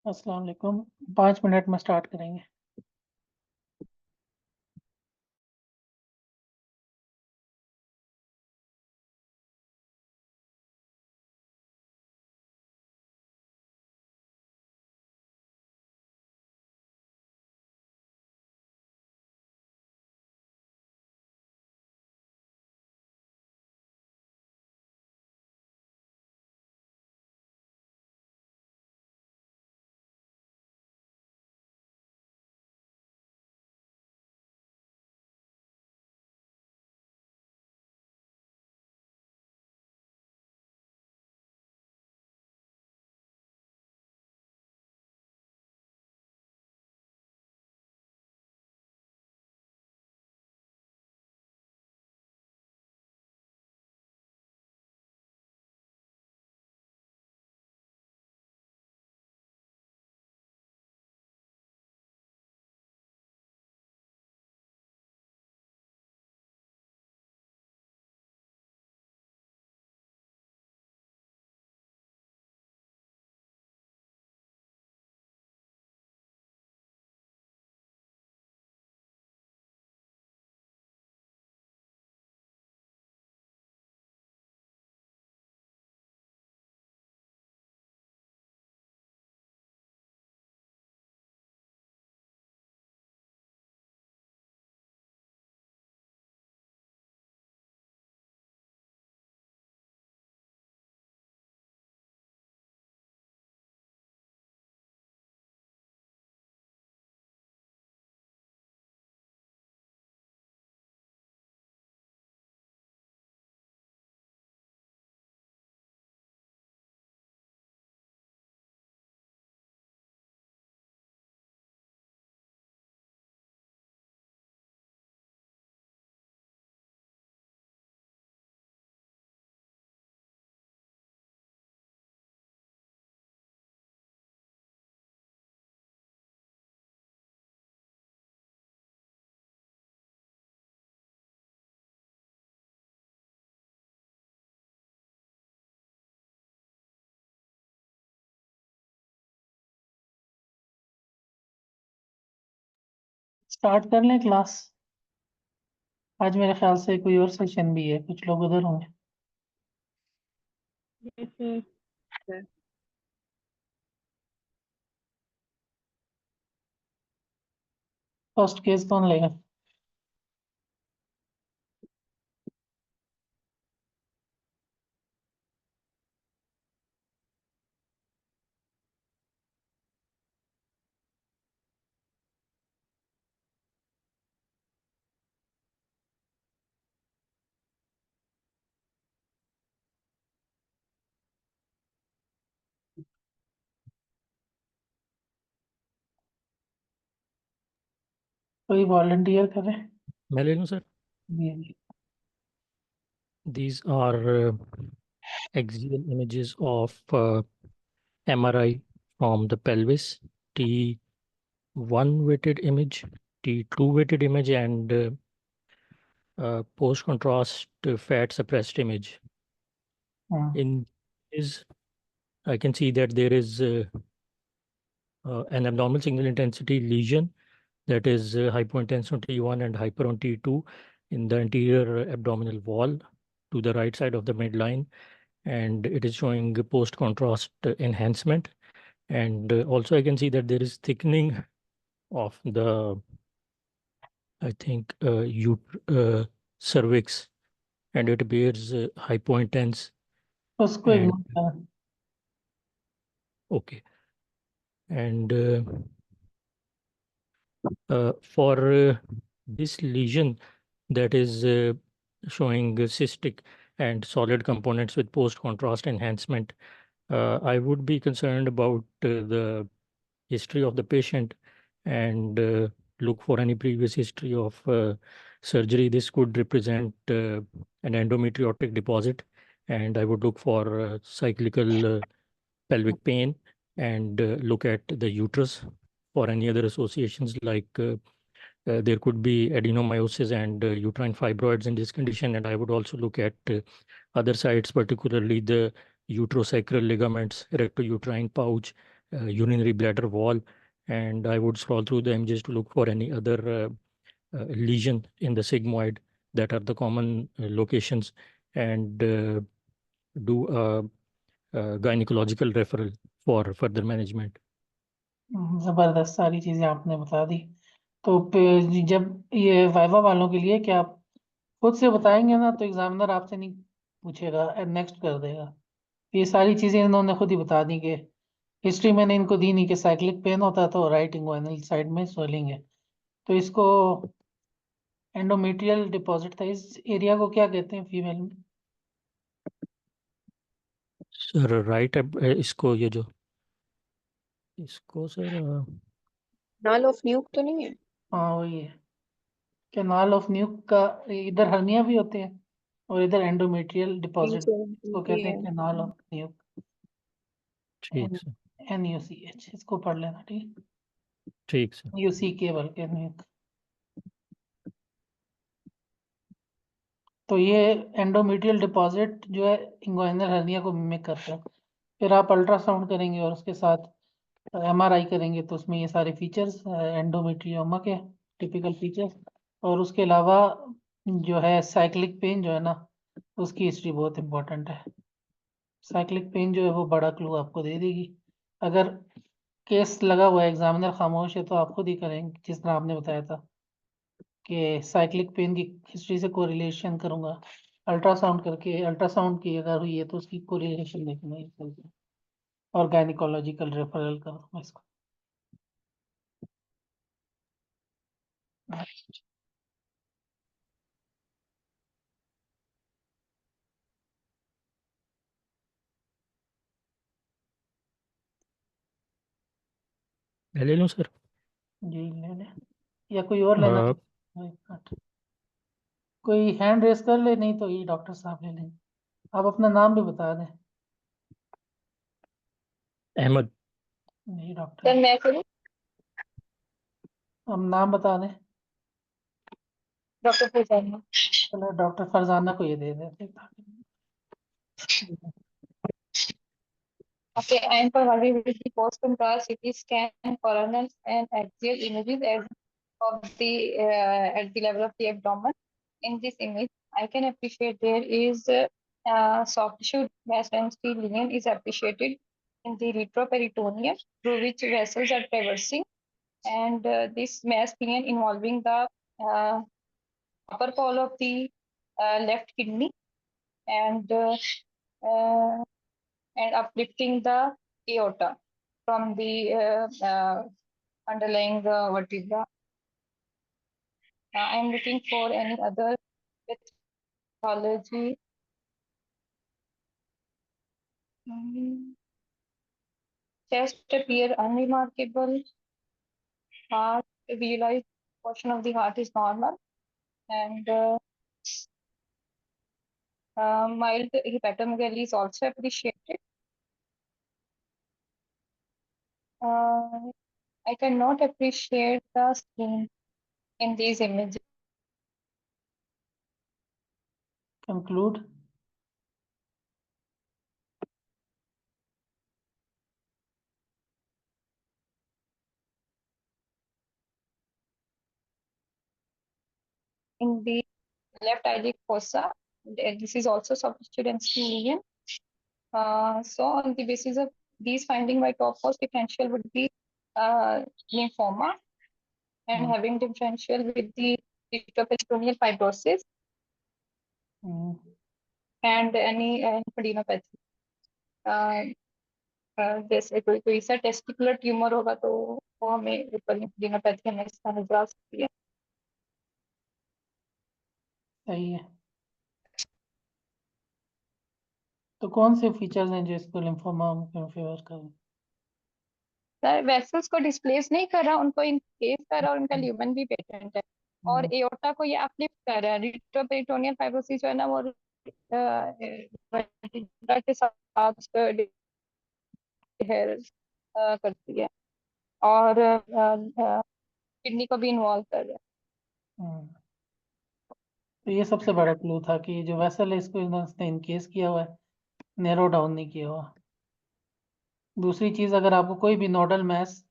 अस्सलाम वालेकुम। 5 मिनट में स्टार्ट करेंगे। स्टार्ट कर लें क्लास। आज मेरे ख्याल से कोई और सेशन भी है, कुछ लोग उधर होंगे। सर। फर्स्ट केस कौन लेगा? कोई वॉलंटियर करे? मैं ले लूँ सर। जी। These are axial images of MRI from the pelvis. T1 weighted image, T2 weighted image, and post contrast fat suppressed image. हाँ, In is I can see that there is an abnormal signal intensity lesion that is hypointense on T1 and hyper on T2 in the anterior abdominal wall to the right side of the midline, and it is showing post contrast enhancement. And also I can see that there is thickening of the, I think, cervix, and it appears hypointense. उसको And ignore करना। okay, and for this lesion that is showing cystic and solid components with post contrast enhancement, I would be concerned about the history of the patient and look for any previous history of surgery. This could represent an endometriotic deposit, and I would look for cyclical pelvic pain and look at the uterus for any other associations like there could be adenomyosis and uterine fibroids in this condition. And I would also look at other sites, particularly the uterosacral ligaments, rectouterine pouch, urinary bladder wall, and I would scroll through the images to look for any other lesion in the sigmoid that are the common locations, and do a gynecological referral for further management. जबरदस्त, सारी चीजें आपने बता दी। तो जब ये viva वालों के लिए क्या आप खुद से बताएंगे ना, तो एग्जामिनर आपसे नहीं पूछेगा, नेक्स्ट कर देगा। ये सारी चीजें इन्होंने खुद ही बता दी कि हिस्ट्री मैंने इनको दी नहीं कि साइक्लिक पेन होता है तो राइट इंग्वाइनल साइड में स्वेलिंग है। तो इसको एंडोमेट्रियल डिपॉजिट था, इस एरिया को क्या कहते हैं फीमेल में? सर राइट, इसको ये जो इसको सर नल ऑफ न्यूक तो नहीं है? हाँ वही है, कैनाल ऑफ न्यूक का इधर हर्निया भी होते हैं और इधर एंडोमेट्रियल डिपॉजिट, इसको कहते हैं कैनाल ऑफ न्यूक, ठीक सर, NUCH। इसको पढ़ लेना, ठीक, ठीक सर। UC केवल के न्यूक। तो ये एंडोमेट्रियल डिपॉजिट जो है इंग्वाइनल हर्निया को मिमिक करता है। फिर आप अल्ट्रासाउंड करेंगे और उसके साथ MRI करेंगे तो उसमें ये सारे फीचर्स एंडोमेट्रियोमा के टिपिकल फीचर्स, और उसके अलावा जो है साइक्लिक पेन जो है ना, उसकी हिस्ट्री बहुत इंपॉर्टेंट है। साइक्लिक पेन जो है वो बड़ा क्लू आपको दे देगी। अगर केस लगा हुआ है, एग्जामिनर खामोश है, तो आप खुद ही करेंगे जिस तरह आपने बताया था कि साइक्लिक पेन की हिस्ट्री से कोरिलेशन करूंगा, अल्ट्रासाउंड करके, अल्ट्रासाउंड की अगर हुई है तो उसकी कोरिलेशन देखूंगा, और गायनिकोलॉजिकल रेफरल कर दूंगा इसको। मैं ले लूँ सर? जी ले लें, या कोई और लेना अ, चाहते? कोई हैंड रेस कर ले, नहीं तो ये डॉक्टर साहब ले लेंगे। आप अपना नाम भी बता दें। अहमद। नहीं सर डॉक्टर, मैं करूँ? हम नाम बता दें। डॉक्टर फरजाना। चलो डॉक्टर फरजाना को ये दे देते। Okay, I am provided with the post-contrast CT scan, coronal and axial images of the at the level of the abdomen. In this image, I can appreciate there is soft tissue mass density ligament is appreciated in the retroperitoneum through which vessels are traversing, and this mass pinion involving the upper pole of the left kidney, and uh, and uplifting the aorta from the underlying vertebra. I am looking for any other pathology. Chest appear unremarkable. Heart visualized portion of the heart is normal, and mild hepatomegaly is also appreciated. I cannot appreciate the skin in these images. Conclude. In the left iliac fossa, this is also substituted lesion. So on the basis of these findings, my top cost differential would be lymphoma, and having differential with the retroperitoneal fibrosis and any lymphadenopathy. जैसे कोई सा testicular tumour होगा तो वो हमें lymphadenopathy हमें इसका नजर आ सकती है। सही है। तो कौन से फीचर्स हैं जो इसको लिम्फोमा में फेवर करें? सर वेसल्स को डिस्प्लेस नहीं कर रहा, उनको इनकेस कर रहा और उनका ल्यूमन भी पेटेंट है, और एओर्टा को ये अपलिफ्ट कर रहा है। रिट्रोपेरिटोनियल फाइब्रोसिस जो है ना वो vertebra के साथ करती है, और किडनी को भी इन्वॉल्व कर रहा है। तो ये सबसे बड़ा क्लू था कि जो वेसल है इसको इन्होंने इनकेस किया हुआ है, नैरो डाउन नहीं किया हुआ। दूसरी चीज, अगर आपको कोई भी नोडल मैस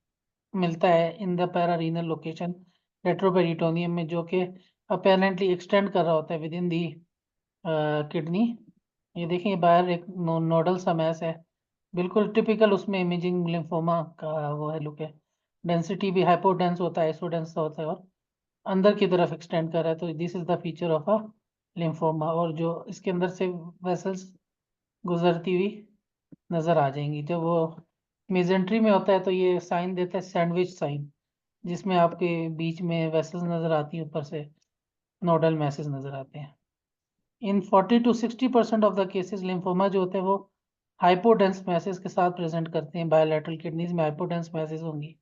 मिलता है इन द पैरारीनल लोकेशन रेट्रोपेरिटोनियम में, जो कि अपेरेंटली एक्सटेंड कर रहा होता है विद इन दी किडनी, ये देखिए ये बाहर एक नोडल सा मैस है, बिल्कुल टिपिकल उसमें इमेजिंग लिम्फोमा का वो है लुक है। डेंसिटी भी हाइपोडेंस होता है, आइसोडेंस होता है, और अंदर की तरफ एक्सटेंड कर रहा है, तो this is the feature of a lymphoma. और जो इसके अंदर से वेसल्स गुजरती हुई नजर आ जाएंगी। जब वो मेजेंट्री में होता है तो ये साइन देता है सैंडविच साइन, जिसमें आपके बीच में वेसल्स नजर आती है, ऊपर से नोडल मैसेज नजर आते हैं। इन 40 to 60% of the cases lymphoma जो होते हैं वो हाइपोडेंस मैसेज के साथ प्रेजेंट करते हैं। बायोलैटरल किडनीज में हाइपोडेंस मैसेज होंगी,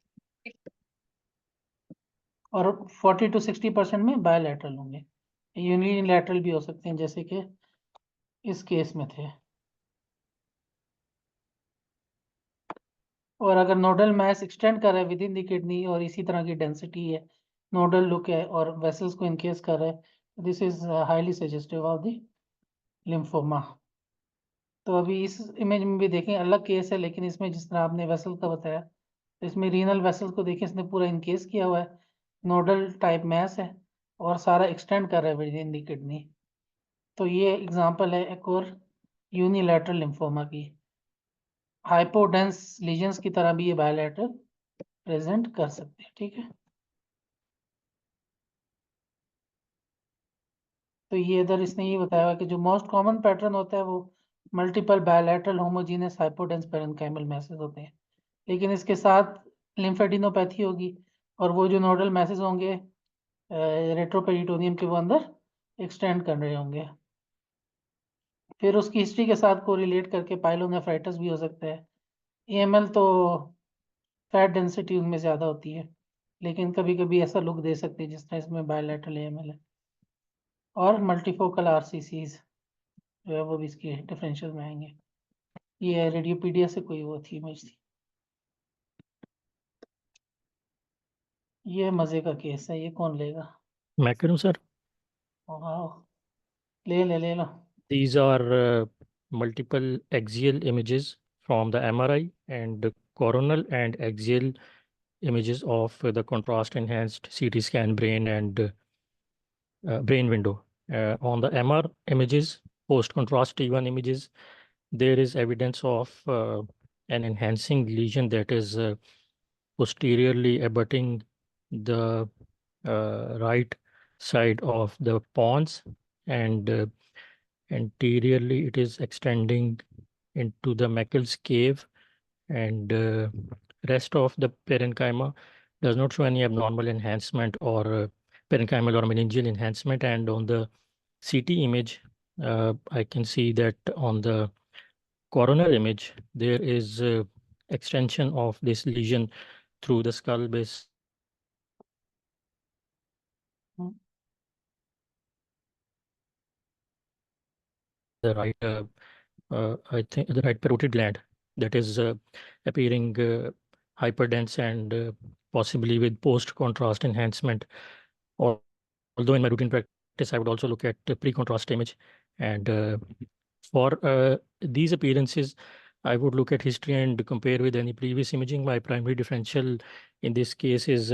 और 40 to 60% में बायोलैटरल होंगे। यूनिलैटरल भी हो सकते हैं, जैसे कि इस केस में थे। और अगर नोडल मैस एक्सटेंड कर रहा है विद इन द किडनी और इसी तरह की डेंसिटी है, नोडल लुक है, और वेसल्स को इनकेस कर रहा है, this is highly suggestive of the lymphoma. तो अभी इस इमेज में भी देखें अलग केस है, लेकिन इसमें जिस तरह आपने वेसल का बताया, तो इसमें रीनल वेसल्स को देखें, इसने पूरा इनकेस किया हुआ है, नोडल टाइप मैस है, और सारा एक्सटेंड कर रहा है विद इन द किडनी। तो ये एग्जांपल है एक और यूनिलैटरल लिम्फोमा की। हाइपोडेंस लीजन्स की तरह भी ये बायोलैटरल प्रेजेंट कर सकते हैं, ठीक है। तो ये इधर इसने ये बताया हुआ कि जो मोस्ट कॉमन पैटर्न होता है वो multiple bilateral homogeneous hypodense parenchymal masses होते हैं, लेकिन इसके साथ लिम्फेडिनोपैथी होगी, और वो जो नोडल मैसेज होंगे रेट्रोपेरिटोनियम के, वो अंदर एक्सटेंड कर रहे होंगे। फिर उसकी हिस्ट्री के साथ कोरिलेट करके पाइलोनेफ्राइटिस भी हो सकता है। एएमएल तो फैट डेंसिटी उनमें ज़्यादा होती है, लेकिन कभी कभी ऐसा लुक दे सकते हैं जिस तरह इसमें बायोलैटरल एएमएल है। और मल्टीफोकल आरसीसीज जो है वो भी इसकी डिफरेंशियल में आएंगे। ये रेडियोपीडिया से कोई वो थी इमेज थी। ये मज़े का केस है, ये कौन लेगा? मैं करूँ सर? वाह, ले लो। These are multiple axial images from the MRI and coronal and axial images of the contrast enhanced CT scan brain and brain window. On the MR images, post contrast T1 images, there is evidence of an enhancing lesion that is posteriorly abutting the right side of the pons, and anteriorly it is extending into the Meckel's cave, and rest of the parenchyma does not show any abnormal enhancement or parenchymal or meningeal enhancement. And on the CT image, I can see that on the coroner image, there is extension of this lesion through the skull base, the right, I think the right parotid gland that is appearing hyperdense and possibly with post-contrast enhancement. Although in my routine practice, I would also look at the pre-contrast image. And for these appearances, I would look at history and compare with any previous imaging. My primary differential in this case is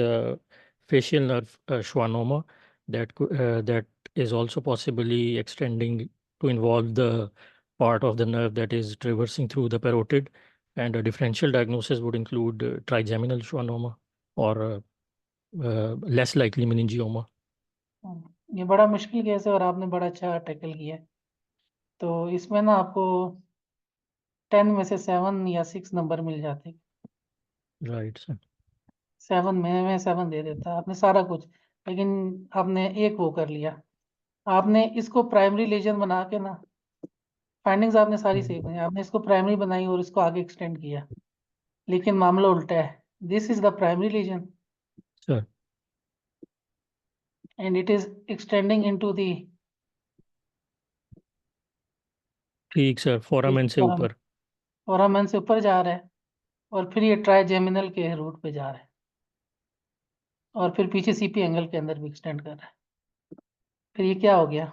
facial nerve schwannoma that is also possibly extending to involve the part of the nerve that is traversing through the parotid. And a differential diagnosis would include trigeminal schwannoma or less likely meningioma. ये बड़ा मुश्किल case है और आपने बड़ा अच्छा tackle किया है। तो इसमें ना आपको 10 में से 7 या 6 नंबर मिल जाते। Right, sir. 7 में मैं 7 दे देता, आपने सारा कुछ, लेकिन आपने एक वो कर लिया। आपने इसको प्राइमरी लीजन बना के ना, फाइंडिंग्स आपने सारी सही बनाई, आपने इसको प्राइमरी बनाई और इसको आगे एक्सटेंड किया, लेकिन मामला उल्टा है। This is the primary lesion Sir. And it is extending into the ठीक सर, फोरामेन से ऊपर। फोरामेन से ऊपर जा रहा है, और फिर ये ट्राइजेमिनल के रूट पे जा रहा है, और फिर पीछे सीपी एंगल के अंदर भी एक्सटेंड कर रहा है। फिर ये क्या हो गया?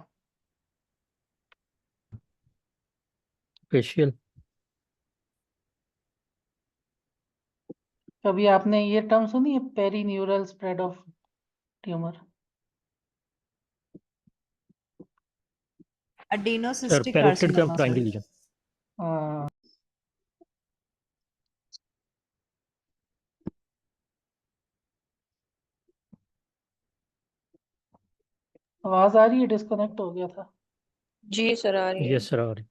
फेशियल। कभी आपने ये टर्म सुनी है, perineural spread of tumour? Sir Adenosystic parotid का carcinoma, प्राइमरी sir. लीजन। हाँ, आवाज आ रही है? डिस्कनेक्ट हो गया था। जी सर, आ रही है. यस सर आ रही।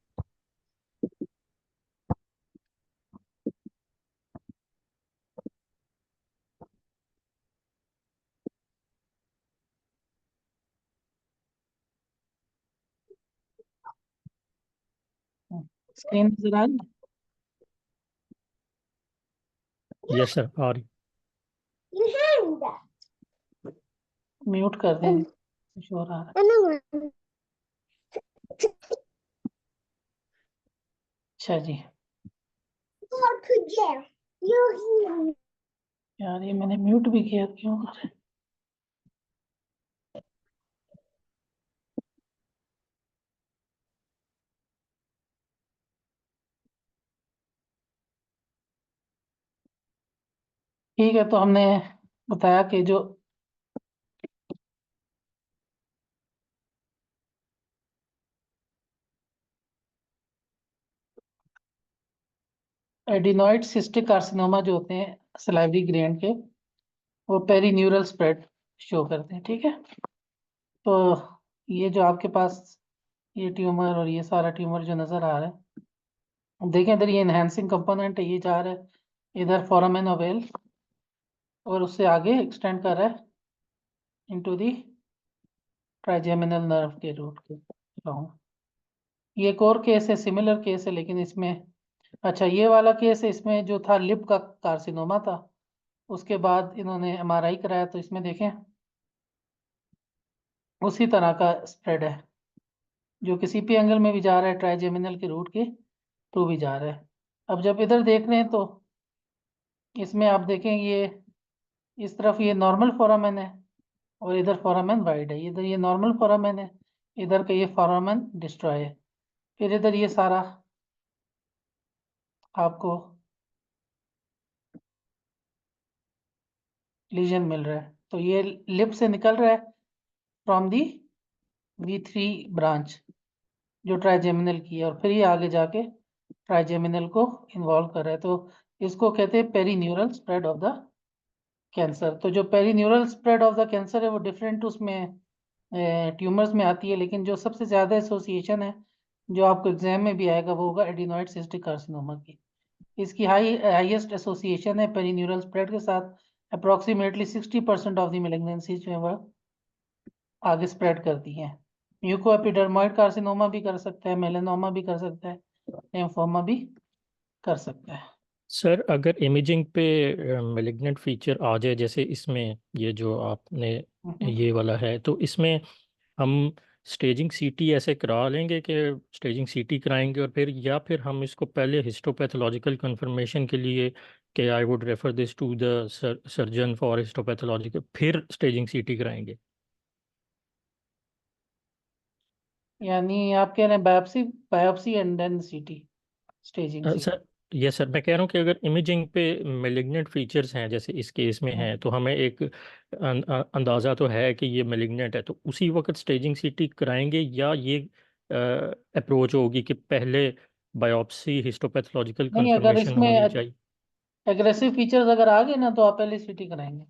स्क्रीन नजर आ रही है? यस सर आ रही। म्यूट कर दें, शोर आ रहा है। अच्छा जी, यार ये मैंने म्यूट भी किया, क्यों कर रहे हैं? ठीक है, तो हमने बताया कि जो एडिनॉइड सिस्टिक कार्सिनोमा जो होते हैं सलाइवरी ग्लैंड के, वो पेरीन्यूरल स्प्रेड शो करते हैं। ठीक है, तो ये जो आपके पास ये ट्यूमर और ये सारा ट्यूमर जो नजर आ रहा है, देखें इधर ये एनहांसिंग कंपोनेंट है, ये जा रहा है इधर फोरामेन ओवेल और उससे आगे एक्सटेंड कर रहा है इनटू दी ट्राइजेमिनल नर्व के रूट के along। ये एक और केस है, सिमिलर केस है, लेकिन इसमें अच्छा ये वाला केस है, इसमें जो था लिप का कार्सिनोमा था, उसके बाद इन्होंने एमआरआई कराया तो इसमें देखें उसी तरह का स्प्रेड है, जो किसी भी एंगल में भी जा रहा है, ट्राइजेमिनल के रूट के थ्रू भी जा रहा है। अब जब इधर देख रहे हैं तो इसमें आप देखें ये इस तरफ ये नॉर्मल फोरामेन है और इधर फोरामेन वाइड है, इधर ये नॉर्मल फोरामेन है, इधर का ये फोरामेन डिस्ट्रॉय है, फिर इधर ये सारा आपको लीजन मिल रहा है। तो ये लिप से निकल रहा है फ्रॉम दी V3 ब्रांच जो ट्राइजेमिनल की है, और फिर ये आगे जाके ट्राइजेमिनल को इन्वॉल्व कर रहा है, तो इसको कहते हैं perineural spread of the cancer. तो जो perineural spread of the cancer है वो डिफरेंट उसमें ट्यूमर्स में आती है, लेकिन जो सबसे ज़्यादा एसोसिएशन है जो आपको एग्जाम में भी आएगा वो होगा एडिनॉइड सिस्टिक कार्सिनोमा की। इसकी हाईएस्ट एसोसिएशन है पेरीन्यूरल स्प्रेड के साथ, अप्रोक्सीमेटली 60% ऑफ द मेलिग्नेंसीज में वह आगे स्प्रेड करती हैं। म्यूकोएपिडर्मोइड कार्सिनोमा भी कर सकता है, मेलानोमा भी कर सकता है, लिम्फोमा भी कर सकता है। सर अगर इमेजिंग पे मेलिग्नेंट फीचर आ जाए, जैसे इसमें ये जो आपने ये वाला है, तो इसमें हम स्टेजिंग सीटी ऐसे करा लेंगे कि स्टेजिंग सीटी कराएंगे और फिर, या फिर हम इसको पहले हिस्टोपैथोलॉजिकल कंफर्मेशन के लिए कि I would refer this to the surgeon for histopathological, फिर स्टेजिंग सीटी कराएंगे? यानी आप कह रहे हैं biopsy, biopsy and then CT staging see. Sir yes sir, मैं कह रहा हूँ कि अगर इमेजिंग पे मेलिग्नेंट फीचर्स हैं जैसे इस केस में हैं, तो हमें एक अंदाज़ा तो है कि ये मेलिग्नेंट है, तो उसी वक्त स्टेजिंग सीटी कराएंगे, या ये अप्रोच होगी कि पहले बायोप्सी हिस्टोपैथोलॉजिकल नहीं, अगर कंफर्मेशन इसमें होनी चाहिए? एग्रेसिव फीचर्स अगर आ गए ना तो आप पहले सीटी कराएंगे,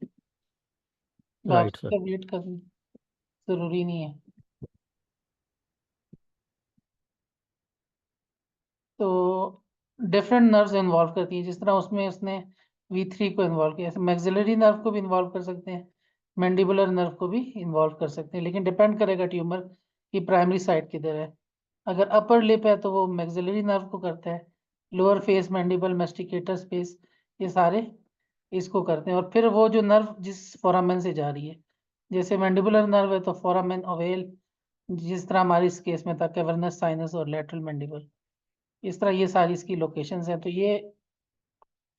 राइट बायोप्सी सर। का वेट करना जरूरी नहीं है। तो डिफरेंट नर्व्स इन्वॉल्व करती हैं, जिस तरह उसमें उसने V3 को इन्वॉल्व किया, मैक्सिलरी नर्व को भी इन्वॉल्व कर सकते हैं, मैंडिबुलर नर्व को भी इन्वॉल्व कर सकते हैं, लेकिन डिपेंड करेगा ट्यूमर की प्राइमरी साइट किधर है। अगर अपर लिप है तो वो मैक्सिलरी नर्व को करता है, लोअर फेस, मैंडिबल, मेस्टिकेटर स्पेस, ये सारे इसको करते हैं। और फिर वो जो नर्व जिस फोरामेन से जा रही है, जैसे मैंडिबुलर नर्व है तो फोरामेन ओवेल, जिस तरह हमारे इस केस में था कैवर्नस साइनस और लेटरल मैंडिबल, इस तरह ये सारी इसकी लोकेशंस हैं। तो ये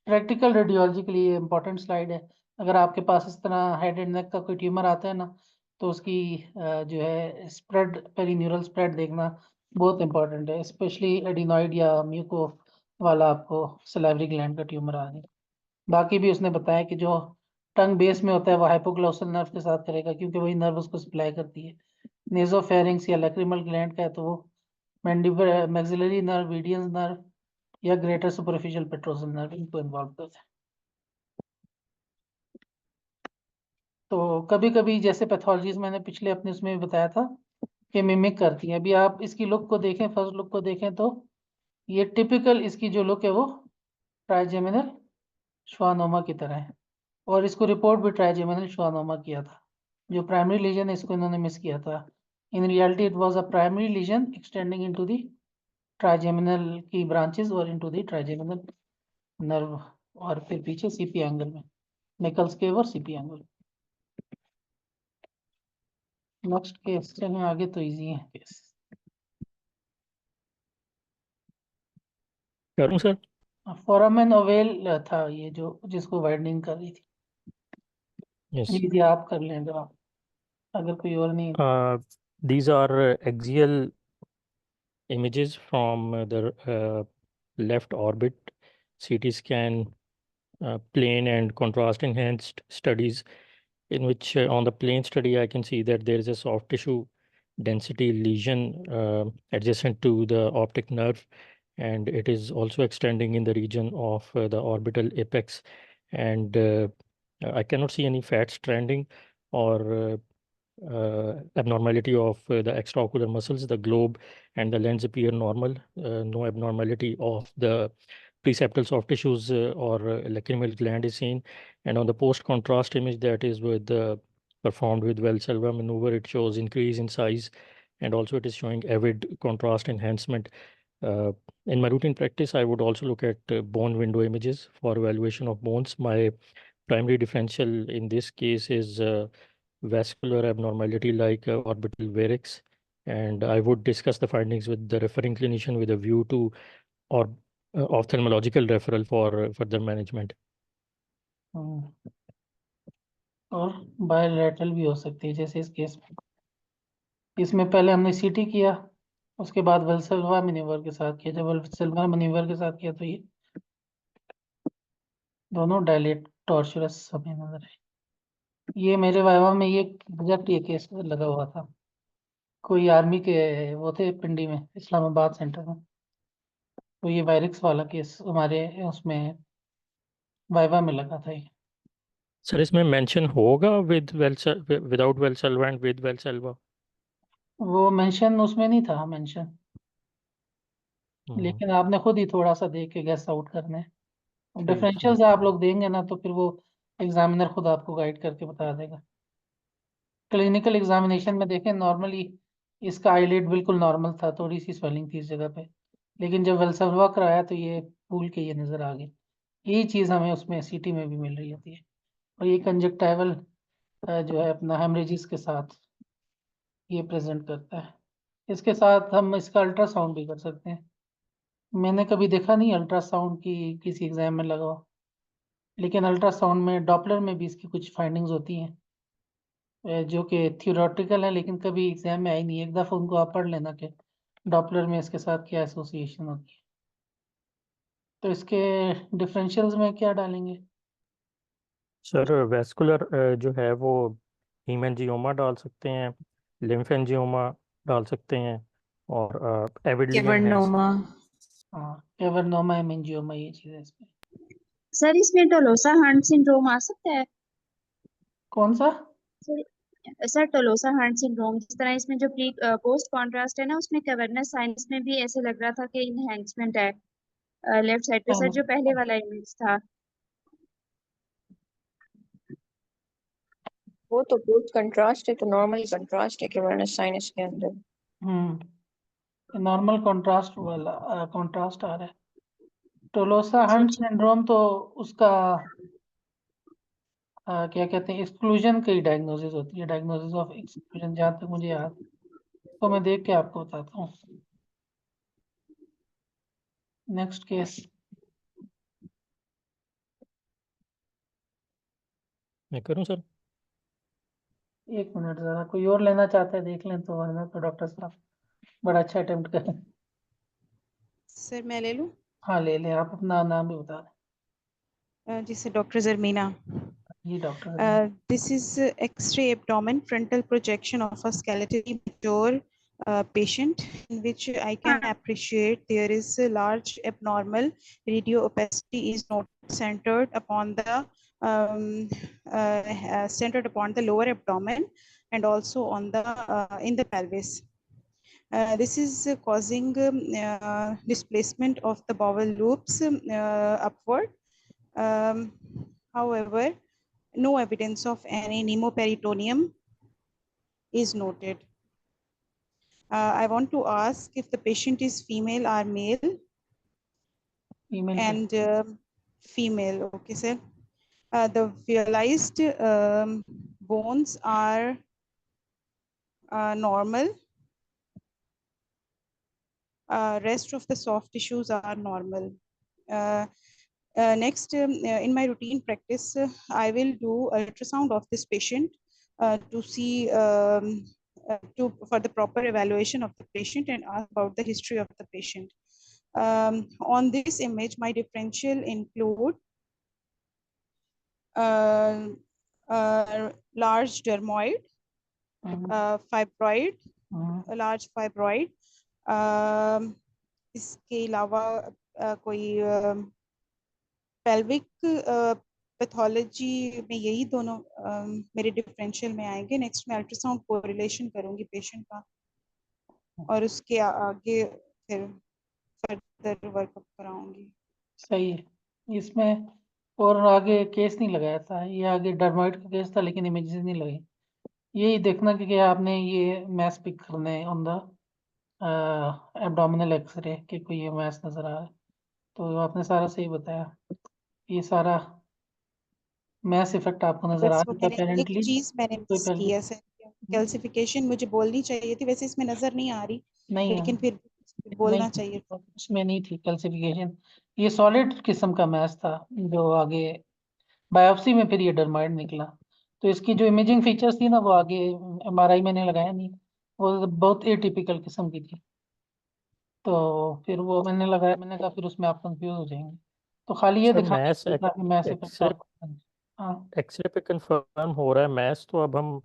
प्रैक्टिकल रेडियोलॉजी के लिए इंपॉर्टेंट स्लाइड है। अगर आपके पास इस तरह हेड एंड नेक का कोई ट्यूमर आता है ना, तो उसकी जो है स्प्रेड, पेरीन्यूरल स्प्रेड देखना बहुत इंपॉर्टेंट है, स्पेशली एडिनॉइड या म्यूको वाला आपको सलाइवरी ग्लैंड का ट्यूमर आ जाए। बाकी भी उसने बताया कि जो टंग बेस में होता है वो हाइपोग्लॉसल नर्व के साथ करेगा, क्योंकि वही नर्व उसको सप्लाई करती है। नेजोफेरिंक्स या लैक्रिमल ग्लैंड का है तो वो mandible maxillary nerve, median nerve या ग्रेटर सुपरफिशियल पेट्रोसल नर्व इनको इन्वॉल्व करते हैं। तो कभी कभी जैसे पैथोलॉजीज मैंने पिछले अपने उसमें भी बताया था कि मिमिक करती है। अभी आप इसकी लुक को देखें, फर्स्ट लुक को देखें तो ये टिपिकल इसकी जो लुक है वो ट्राइजेमिनल श्वानोमा की तरह है, और इसको रिपोर्ट भी ट्राइजेमिनल श्वानोमा किया था। जो प्राइमरी लीजन है इसको इन्होंने मिस किया था। In reality it was a primary lesion extending into the trigeminal की ब्रांचेस और इनटू द ट्राइजेमिनल नर्व, और फिर पीछे सीपी एंगल में निकल्स के और सीपी एंगल। नेक्स्ट केस चलें आगे, तो इजी है केस। करूँ सर? फोरामेन ओवेल था ये जो जिसको वाइडनिंग कर रही थी। यस। जी आप कर लें, आप अगर कोई और नहीं। These are axial images from the left orbit CT scan, plane and contrast enhanced studies, in which on the plane study I can see that there is a soft tissue density lesion adjacent to the optic nerve, and it is also extending in the region of the orbital apex, and I cannot see any fat stranding or abnormality of the extraocular muscles. The globe and the lens appear normal. No abnormality of the preseptal soft tissues or lacrimal gland is seen. And on the post contrast image that is with performed with Valsalva maneuver, it shows increase in size, and also it is showing avid contrast enhancement. Uh, in my routine practice, I would also look at bone window images for evaluation of bones. My primary differential in this case is vascular abnormality like orbital varix, and I would discuss the findings with the referring clinician with a view to or ophthalmological referral for further management. और bilateral भी हो सकती है, जैसे इस case में। इसमें पहले हमने सीटी किया, उसके बाद वल्सल्वा मैन्यूवर के साथ किया। जब वल्सल्वा मैन्यूवर के साथ किया तो ये दोनों डायलेट टॉर्चरस हमें नजर आए। ये मेरे वाइवा में ये एग्जैक्ट ये केस लगा हुआ था। कोई आर्मी के वो थे पिंडी में, इस्लामाबाद सेंटर में, तो ये वायरिक्स वाला केस हमारे उसमें वाइवा में लगा था ये। सर इसमें मेंशन होगा विदाउट वेलसेल्वा एंड विद वेलसेल्वा? वो मेंशन उसमें नहीं था मेंशन, लेकिन आपने खुद ही थोड़ा सा देख के गैस आउट करना है। डिफरेंशियल्स आप लोग देंगे ना तो फिर वो एग्जामिनर खुद आपको गाइड करके बता देगा। क्लिनिकल एग्जामिनेशन में देखें नॉर्मली इसका आईलिड बिल्कुल नॉर्मल था, थोड़ी सी स्वेलिंग थी इस जगह पे, लेकिन जब वेलसल्वा कराया तो ये फूल के ये नज़र आ गई। यही चीज़ हमें उसमें सीटी में भी मिल रही होती है। और ये कंजक्टाइवल जो है अपना हेमरेजिस के साथ ये प्रेजेंट करता है। इसके साथ हम इसका अल्ट्रासाउंड भी कर सकते हैं। मैंने कभी देखा नहीं अल्ट्रासाउंड की किसी एग्जाम में लगा हो, लेकिन अल्ट्रासाउंड में डॉपलर में भी इसकी कुछ फाइंडिंग्स होती हैं जो कि थियोरेटिकल है, लेकिन कभी एग्जाम में आई नहीं। एक दफ़ा उनको आप पढ़ लेना कि डॉपलर में इसके साथ क्या एसोसिएशन होती है। तो इसके डिफरेंशियल्स में क्या डालेंगे? सर वेस्कुलर जो है वो हीमेंजियोमा डाल सकते हैं, लिम्फेंजियोमा डाल सकते हैं, और एविडली एनहेंस। केवर्नोमा। हाँ, कैवर्नोमा, हेमेंजियोमा, ये चीज़ें इसमें। सर इसमें टोलोसा हंट सिंड्रोम आ सकता है? कौन सा? सर टोलोसा हंट सिंड्रोम, जिस तरह इसमें जो प्री पोस्ट कॉन्ट्रास्ट है ना, उसमें कवर्नेस साइंस में भी ऐसे लग रहा था कि इनहेंसमेंट है लेफ्ट साइड पे, सर जो पहले वाला इमेज था। वो तो पोस्ट कंट्रास्ट है, तो नॉर्मल कंट्रास्ट है कैवर्नस साइनस के अंदर। नॉर्मल कॉन्ट्रास्ट वाला कॉन्ट्रास्ट आ रहा है। टोलोसा हंट सिंड्रोम तो उसका क्या कहते हैं, एक्सक्लूजन की डायग्नोसिस होती है, डायग्नोसिस ऑफ एक्सक्लूजन, जहाँ तक मुझे याद, तो मैं देख के आपको बताता हूँ। Next case. मैं करूँ सर? एक मिनट, जरा कोई और लेना चाहता है देख लें, तो वरना तो डॉक्टर साहब बड़ा अच्छा अटेम्प्ट करें। सर मैं ले लूं? हाँ ले लें, आप अपना नाम भी बता दें। This is Dr. Zarmeena. जी doctor This is X-ray abdomen frontal projection of a skeletally mature patient in which I can appreciate there is a large abnormal radio opacity is not centered upon the lower abdomen and also on the in the pelvis. This is causing displacement of the bowel loops upward. However, no evidence of any pneumoperitoneum is noted. I want to ask if the patient is female or male, email and female. Okay, sir. The visualized bones are normal. Rest of the soft tissues are normal. Next, in my routine practice, I will do ultrasound of this patient to see for the proper evaluation of the patient and ask about the history of the patient. On this image, my differential include large dermoid, fibroid, a large fibroid. इसके अलावा कोई pelvic pathology में यही दोनों मेरे differential में आएंगे. Next मैं अल्ट्रासाउंड कोरिलेशन करूंगी पेशेंट का और उसके आगे फिर फर्दर वर्कअप कराऊंगी. सही है इसमें. और आगे केस नहीं लगाया था, ये आगे डर्माइड का केस था लेकिन इमेजेस नहीं लगी. यही देखना कि आपने ये मैस पिक करने ऑन द एब्डोमिनल एक्सरे कि कोई ये मैस नजर आ रहा है. तो आपने सारा सही बताया. ये सारा मैस इफेक्ट आपको नजर आ बस रहा वो है मैंने एक अपेरेंटली. चीज मैंने कोई मिस की है सर. कैल्सिफिकेशन मुझे बोलनी चाहिए थी, वैसे इसमें नजर नहीं आ रही, नहीं है, लेकिन फिर बोलना चाहिए. उसमें नहीं थी कैल्सिफिकेशन. ये सॉलिड किस्म का मैस था जो आगे बायोप्सी में फिर ये डर्माइड निकला. तो इसकी जो इमेजिंग फीचर्स थी ना वो आगे एमआरआई मैंने लगाया नहीं, वो बहुत एटिपिकल किस्म की थी. तो फिर वो मैंने लगाया, मैंने कहा फिर उसमें आप कंफ्यूज हो जाएंगे. तो खाली ये सर दिखाना मैस चाहिए था कि मैस इफेक्ट एक्सरे आपको. हाँ एक्सरे पे कंफर्म हो रहा है मैस, तो अब हम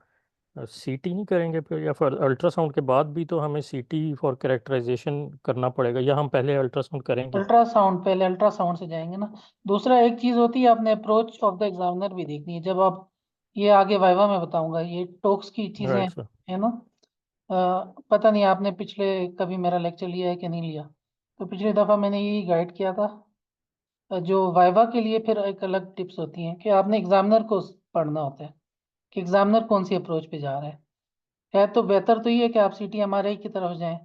सीटी नहीं करेंगे फिर, या फिर अल्ट्रासाउंड के बाद भी तो हमें सीटी फॉर कैरेक्टराइजेशन करना पड़ेगा, या हम पहले अल्ट्रासाउंड करेंगे? अल्ट्रासाउंड पहले अल्ट्रासाउंड से जाएंगे ना. दूसरा एक चीज होती है आपने अप्रोच ऑफ द एग्जामिनर भी देखनी है. जब आप ये आगे वाइवा में बताऊंगा, ये टोक्स की चीजें राइट सर. है ना. पता नहीं आपने पिछले कभी मेरा लेक्चर लिया है कि नहीं लिया. तो पिछली दफा मैंने यही गाइड किया था. जो वाइवा के लिए फिर एक अलग टिप्स होती हैं कि आपने एग्जामिनर को पढ़ना होता है कि एग्जामिनर कौन सी अप्रोच पे जा रहा है तो बेहतर तो ये है कि आप सीटी एमआरआई की तरफ जाएं,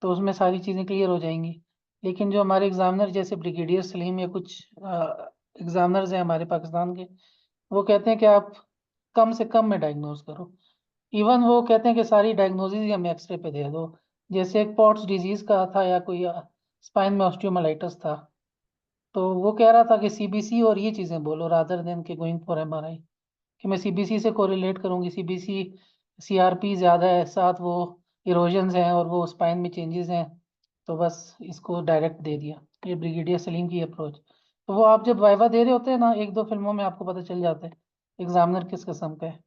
तो उसमें सारी चीज़ें क्लियर हो जाएंगी. लेकिन जो हमारे एग्जामिनर जैसे ब्रिगेडियर सलीम या कुछ एग्जामिनर्स हैं हमारे पाकिस्तान के, वो कहते हैं कि आप कम से कम में डायग्नोज करो. इवन वो कहते हैं कि सारी डायग्नोसिस ही हमें एक्सरे पे दे दो. जैसे एक पॉट्स डिजीज का था या कोई स्पाइन में ऑस्टियोमाइलाइटिस था, तो वो कह रहा था कि सीबीसी और ये चीज़ें बोलो रादर देन के गोइंग फॉर एमआरआई, कि मैं सीबीसी से कोरिलेट करूंगी. सीबीसी सीआरपी ज़्यादा है, साथ वो इरोजन्स हैं और वो स्पाइन में चेंजेस हैं, तो बस इसको डायरेक्ट दे दिया. ये ब्रिगेडियर सलीम की अप्रोच. तो वो आप जब वाइवा दे रहे होते हैं ना, एक दो फिल्मों में आपको पता चल जाता है एग्जामिनर किस किस्म का है.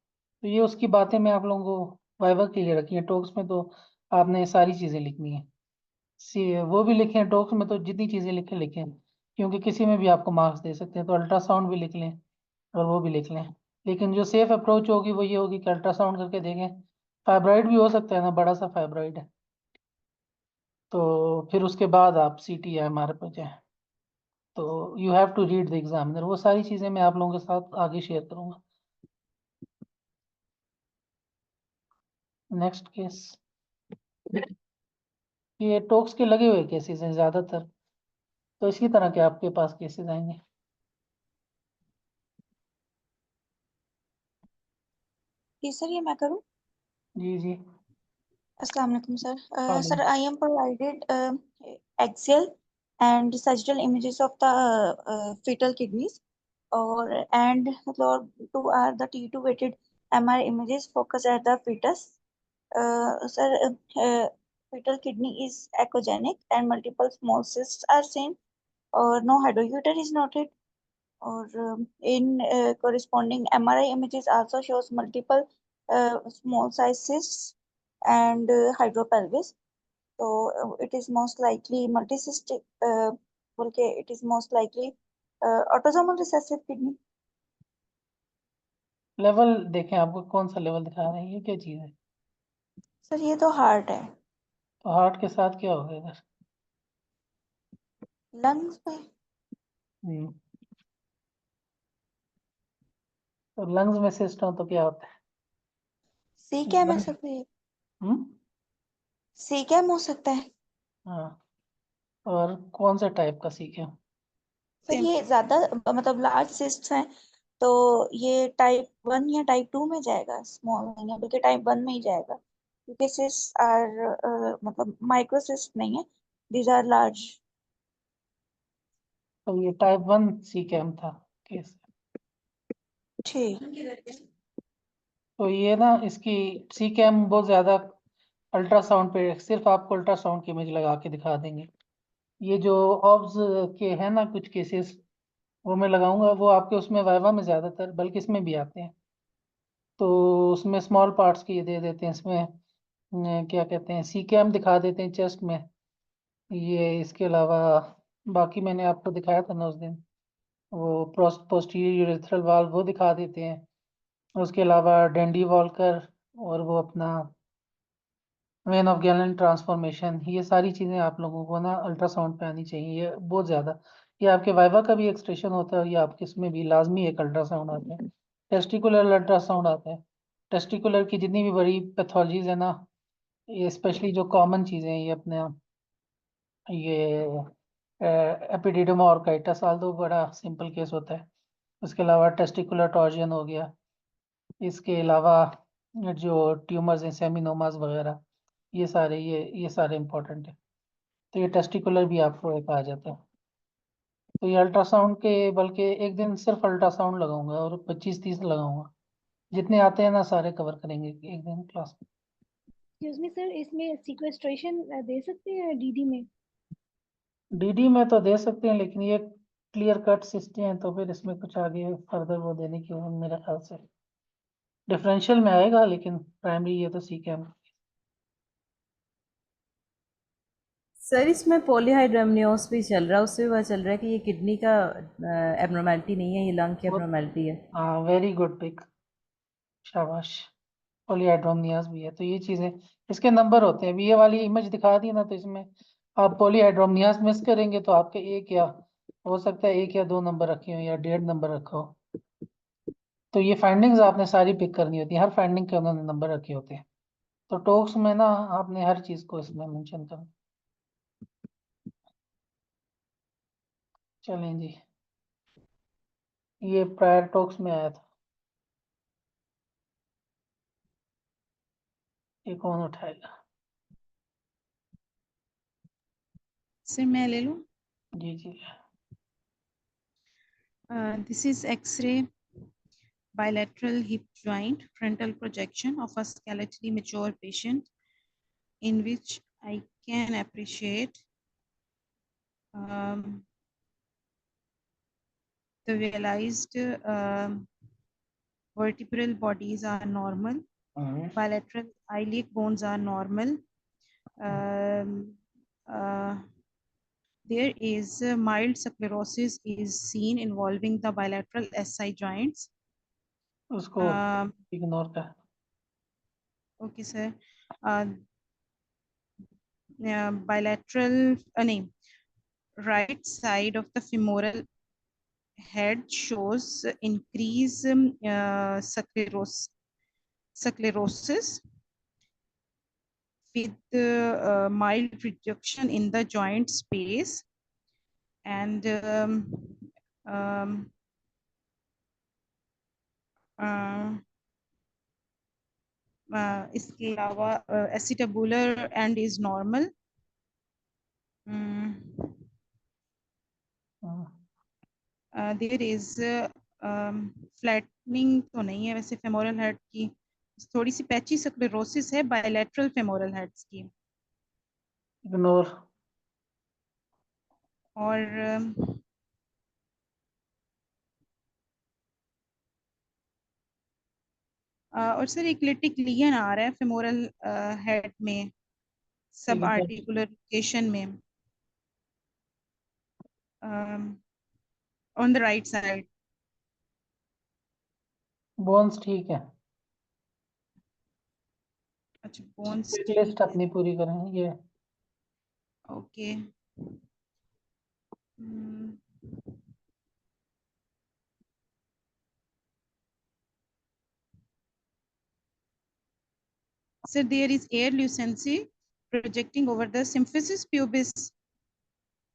तो ये उसकी बातें मैं आप लोगों को वाइवा के लिए रखी है. टॉक्स में तो आपने सारी चीज़ें लिखनी है. वो भी लिखें टॉक्स में, तो जितनी चीज़ें लिखें क्योंकि किसी में भी आपको मार्क्स दे सकते हैं. तो अल्ट्रासाउंड भी लिख लें और वो भी लिख लें. लेकिन जो सेफ अप्रोच होगी वो ये होगी कि अल्ट्रासाउंड करके देखें. फाइब्राइड भी हो सकता है ना, बड़ा सा फाइब्राइड है, तो फिर उसके बाद आप सीटी या एमआर पर जाएं. तो you have to read the examiner. वो सारी चीज़ें मैं आप लोगों के साथ आगे शेयर करूंगा. नेक्स्ट केस, ये टॉक्स के लगे हुए केसेस हैं ज़्यादातर, तो इसी तरह के आपके पास केसेस आएंगे. जी सर, ये मैं करूँ? जी जी. अस्सलाम वालेकुम सर. हाँ Sir, I am provided axial and sagittal images of the fetal kidneys, or and मतलब two are the T2 weighted MR images focus at the fetus. Sir, fetal kidney is echogenic and multiple small cysts are seen, or no hydroureter is noted, or in corresponding MRI images also shows multiple small size cysts and hydropelvis. So it is most likely multicystic, okay, it is most likely autosomal recessive kidney. Level देखें, आपको कौन सा level दिखा रहे हैं, ये क्या चीज़ है? सर ये तो हार्ट है, तो हार्ट के साथ क्या होगा इधर? लंग्स पे। हम्म, तो लंग्स में सिस्ट हो तो क्या होता है? सी कैम है लंग्स, सर, ये हम्म, सी कैम हो सकता है हाँ, और कौन सा टाइप का सीखे? सर। Same. ये ज्यादा मतलब लार्ज सिस्ट्स हैं, तो ये टाइप 1 या टाइप 2 में जाएगा, स्मॉल नहीं है, बल्कि टाइप 1 में ही जाएगा, क्योंकि सिस्ट्स आर मतलब माइक्रोसिस्ट नहीं है, दीज आर लार्ज। तो ये टाइप 1 सी कैम था केस। ठीक। तो ये ना इसकी सी कैम बहुत ज़्यादा अल्ट्रासाउंड पे सिर्फ आपको अल्ट्रासाउंड की इमेज लगा के दिखा देंगे। ये जो ऑब्स के हैं ना कुछ केसेस, वो मैं लगाऊंगा, वो आपके उसमें वाइवा में ज़्यादातर, बल्कि इसमें भी आते हैं। तो उसमें स्मॉल पार्ट्स की ये दे देते हैं, इसमें क्या कहते हैं, सी कैम दिखा देते हैं चेस्ट में। ये इसके अलावा बाकी मैंने आपको दिखाया था ना उस दिन, वो पोस्टीरियर यूरेथ्रल वाल्व वो दिखा देते हैं। उसके अलावा डेंडी वॉल्कर और वो अपना वेन ऑफ गैलन ट्रांसफॉर्मेशन, ये सारी चीज़ें आप लोगों को ना अल्ट्रासाउंड पे आनी चाहिए, ये बहुत ज़्यादा। ये आपके वाइवा का भी एक्सप्रेशन होता है और ये आपके इसमें भी लाजमी एक अल्ट्रासाउंड आता है, टेस्टिकुलर अल्ट्रासाउंड आता है। टेस्टिकुलर की जितनी भी बड़ी पैथोलॉजीज है ना, ये स्पेशली जो कॉमन चीज़ें हैं, ये अपने ये एपिडिडमा ऑर्काइटस, आल्दो बड़ा सिंपल केस होता है। उसके अलावा टेस्टिकुलर टॉर्जन हो गया। इसके अलावा जो ट्यूमर्स हैं, सेमिनोमास वगैरह, ये सारे इम्पोर्टेंट है। तो ये टेस्टिकुलर भी आपको एक आ जाता है। तो ये अल्ट्रासाउंड के, बल्कि एक दिन सिर्फ अल्ट्रासाउंड लगाऊंगा और 25-30 लगाऊंगा, जितने आते हैं ना सारे कवर करेंगे एक दिन क्लास में। एक्सक्यूज मी सर, इसमें सीक्वेस्ट्रेशन दे सकते हैं डीडी में? डीडी में तो दे सकते हैं, लेकिन ये क्लियर कट सिस्टम है, तो फिर इसमें कुछ आगे फर्दर वो देने की मेरे ख्याल से डिफरेंशियल में आएगा, लेकिन प्राइमरी ये तो सी कैम। सर इसमें पॉलीहाइड्रोमनियोस भी चल रहा है, उससे भी पता चल रहा है कि ये किडनी का एब्नॉर्मेलिटी नहीं है, ये लंग की एब्नॉर्मेलिटी है। हाँ, वेरी गुड पिक, शाबाश। पॉलीहाइड्रोमनियास भी है, तो ये चीज़ें इसके नंबर होते हैं। अभी ये वाली इमेज दिखा दी ना, तो इसमें आप पॉलीहाइड्रोमनियास मिस करेंगे तो आपके एक या हो सकता है 1 या 2 नंबर रखे हो या 1.5 नंबर रखा हो। तो ये फाइंडिंग्स आपने सारी पिक करनी होती है, हर फाइंडिंग के उन्होंने नंबर रखे होते हैं। तो टॉक्स में ना आपने हर चीज़ को इसमें मेंशन करना। चलें जी, ये प्रायर टॉक्स में आया था, ये कौन उठाएगा? सर मैं ले लूं? जी जी। This is X-ray bilateral hip joint frontal projection of a skeletally mature patient, in which I can appreciate the realized vertebral bodies are normal, bilateral iliac bones are normal. There is mild sclerosis is seen involving the bilateral SI joints. उसको ignore कर। Okay, sir. Bilateral, right side of the femoral head shows increase sclerosis with mild reduction in the joint space, and इसके अलावा acetabular end is normal. There is flattening तो नहीं है वैसे femoral head की, थोड़ी सी पैची स्क्लेरोसिस है bilateral femoral heads की, इग्नोर। और और सर एक लिटिक लियन आ रहा है फेमोरल हेड में सब ठीक है, आर्टिकुलर लोकेशन में on the right side. Bones ठीक है। अच्छा बोन्स लिस्ट ठीक है, अपनी पूरी करें ये। Okay. So there is air lucency projecting over the symphysis pubis.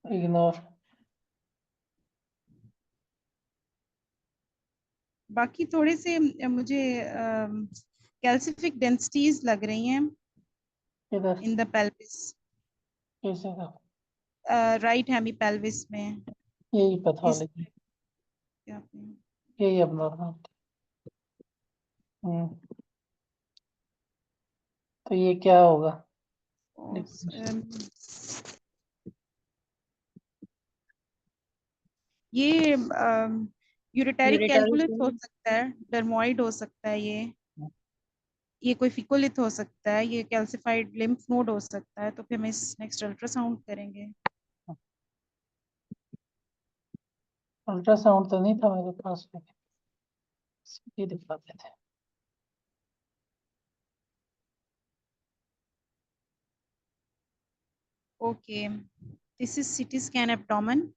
Ignore. बाकी थोड़े से मुझे कैल्सिफिक डेंसिटीज लग रही हैं इधर इन द पेल्विस, कैसे का राइट हेमी पेल्विस में। यही इस पैथोलॉजी, क्या पे? यही अबनॉर्मल। तो ये क्या होगा? और, ये यूरेटेरिक कैलकुलस हो सकता है, डर्मोइड हो सकता है, ये कोई फिकोलिथ हो सकता है, ये कैल्सिफाइड लिम्फ नोड हो सकता है। तो फिर हम इस नेक्स्ट अल्ट्रासाउंड करेंगे। अल्ट्रासाउंड तो नहीं था मेरे पास, ये दिखाते थे। Okay, this is CT scan abdomen,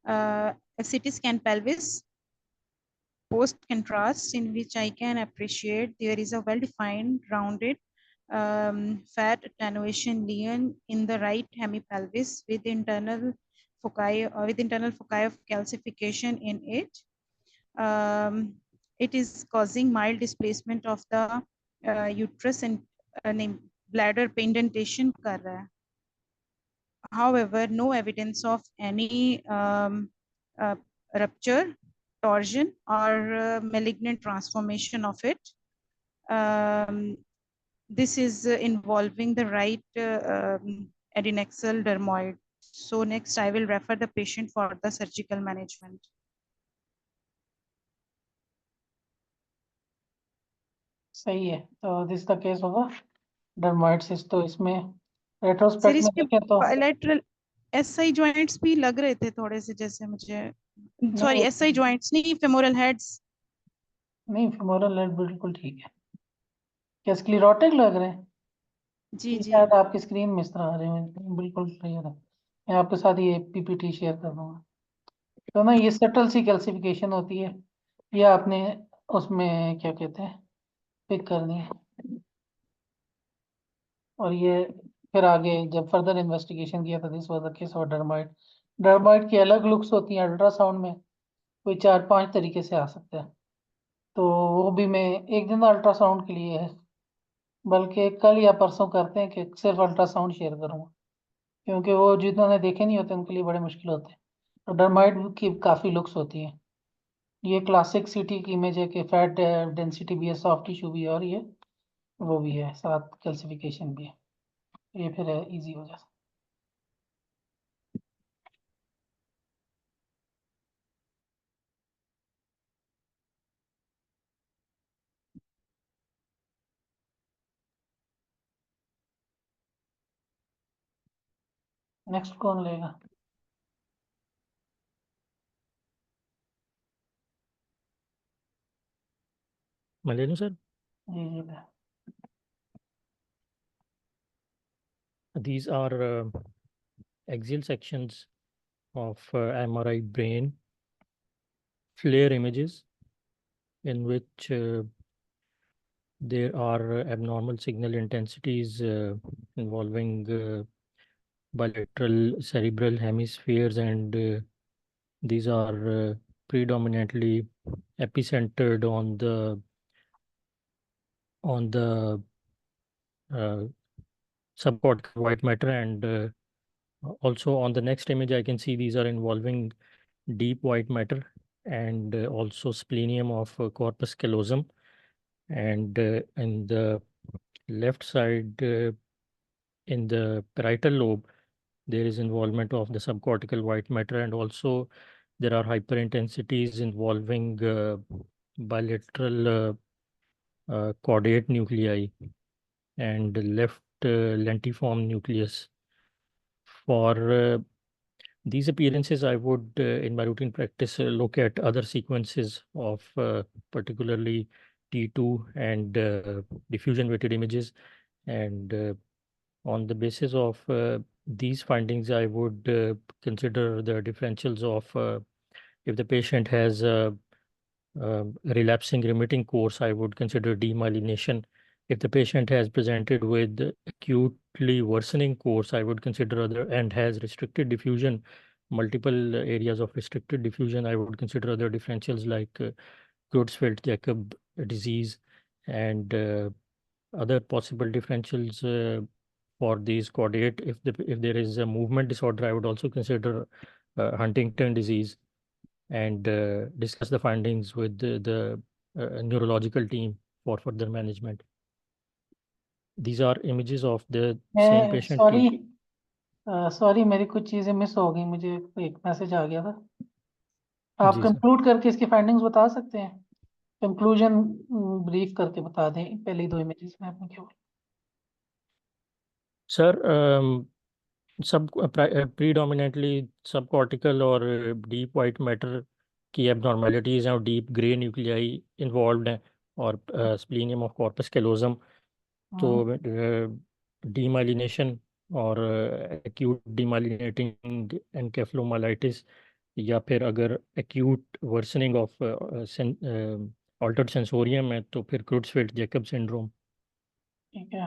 a CT scan pelvis, post contrast, in which I can appreciate there is a well-defined rounded fat attenuation lesion in the right hemipelvis with internal foci of calcification in it. It is causing mild displacement of the uterus and bladder पे indentation कर रहा है. However, no evidence of any rupture, torsion, or malignant transformation of it. This is involving the right adnexal dermoid. So next, I will refer the patient for the surgical management. सही है, तो this the case होगा डर्माइटिस। तो इसमें sir retrospect में इसमें देखें तो bilateral SI joints भी लग रहे थे थोड़े से, जैसे मुझे, सॉरी नहीं, SI joints नहीं, femoral heads. नहीं femoral head बिल्कुल ठीक है। क्या स्क्लेरोटिक लग रहे हैं? जी ये जी शायद आपकी स्क्रीन में इस तरह आ रहे हैं, बिल्कुल क्लियर है। मैं आपके साथ ये पीपीटी शेयर कर दूंगा। तो ना ये सटल सी कैल्सिफिकेशन होती है, ये आपने उसमें क्या कहते हैं पिक करनी है। और ये फिर आगे जब फर्दर इन्वेस्टिगेशन किया था, this was the case of dermoid. Dermoid की अलग लुक्स होती हैं, अल्ट्रासाउंड में कोई 4-5 तरीके से आ सकता है। तो वो भी मैं एक दिन अल्ट्रासाउंड के लिए है, बल्कि कल या परसों करते हैं कि सिर्फ अल्ट्रासाउंड शेयर करूँगा, क्योंकि वो जिन्होंने देखे नहीं होते उनके लिए बड़े मुश्किल होते हैं। तो डर्माइट की काफ़ी लुक्स होती हैं। ये क्लासिक सिटी की इमेज है कि फैट डेंसिटी भी है, सॉफ्ट टिश्यू भी है, और ये वो भी है, साथ कैल्सिफिकेशन भी है। ये फिर इजी हो जाता है। नेक्स्ट कौन लेगा? मैं ले लूँ सर? जी जी। These are axial sections of MRI brain FLAIR images in which there are abnormal signal intensities involving bilateral cerebral hemispheres, and these are predominantly epicentered on the subcortical white matter, and also on the next image I can see these are involving deep white matter and also splenium of corpus callosum, and in the left side in the parietal lobe there is involvement of the subcortical white matter, and also there are hyperintensities involving bilateral caudate nuclei and left lentiform nucleus. For these appearances, I would, in my routine practice, look at other sequences of particularly T2 and diffusion weighted images. And on the basis of these findings, I would consider the differentials of if the patient has a relapsing remitting course, I would consider demyelination. If the patient has presented with acutely worsening course, I would consider other, and has restricted diffusion, multiple areas of restricted diffusion, I would consider other differentials like Creutzfeldt-Jakob disease and other possible differentials for these caudate. If there is a movement disorder, I would also consider Huntington disease and discuss the findings with the neurological team for further management. These are images of the same patient. Sorry मेरी कुछ चीजें miss हो गई, मुझे एक message आ गया था। आप जी सर। कंक्लूड करके इसकी फाइंडिंग्स बता सकते हैं? कंक्लूजन ब्रीफ करके बता दें पहली दो इमेजेस में आपने क्या बोला। सर सब प्रीडोमिनेटली सब कॉर्टिकल और डीप वाइट मैटर की एबनॉर्मेलिटीज़ हैं और डीप ग्रे न्यूक्लियाई इन्वॉल्व हैं और स्प्लीनियम ऑफ कॉर्पस कैलोजम। तो डीमाइलिनेशन और एक्यूट डीमाइलिनेटिंग एनकेफ्लोमाइलिटिस या फिर अगर acute worsening of altered sensorium है तो फिर क्रुट्ज़फेल्ड-जैकब सिंड्रोम। ठीक है।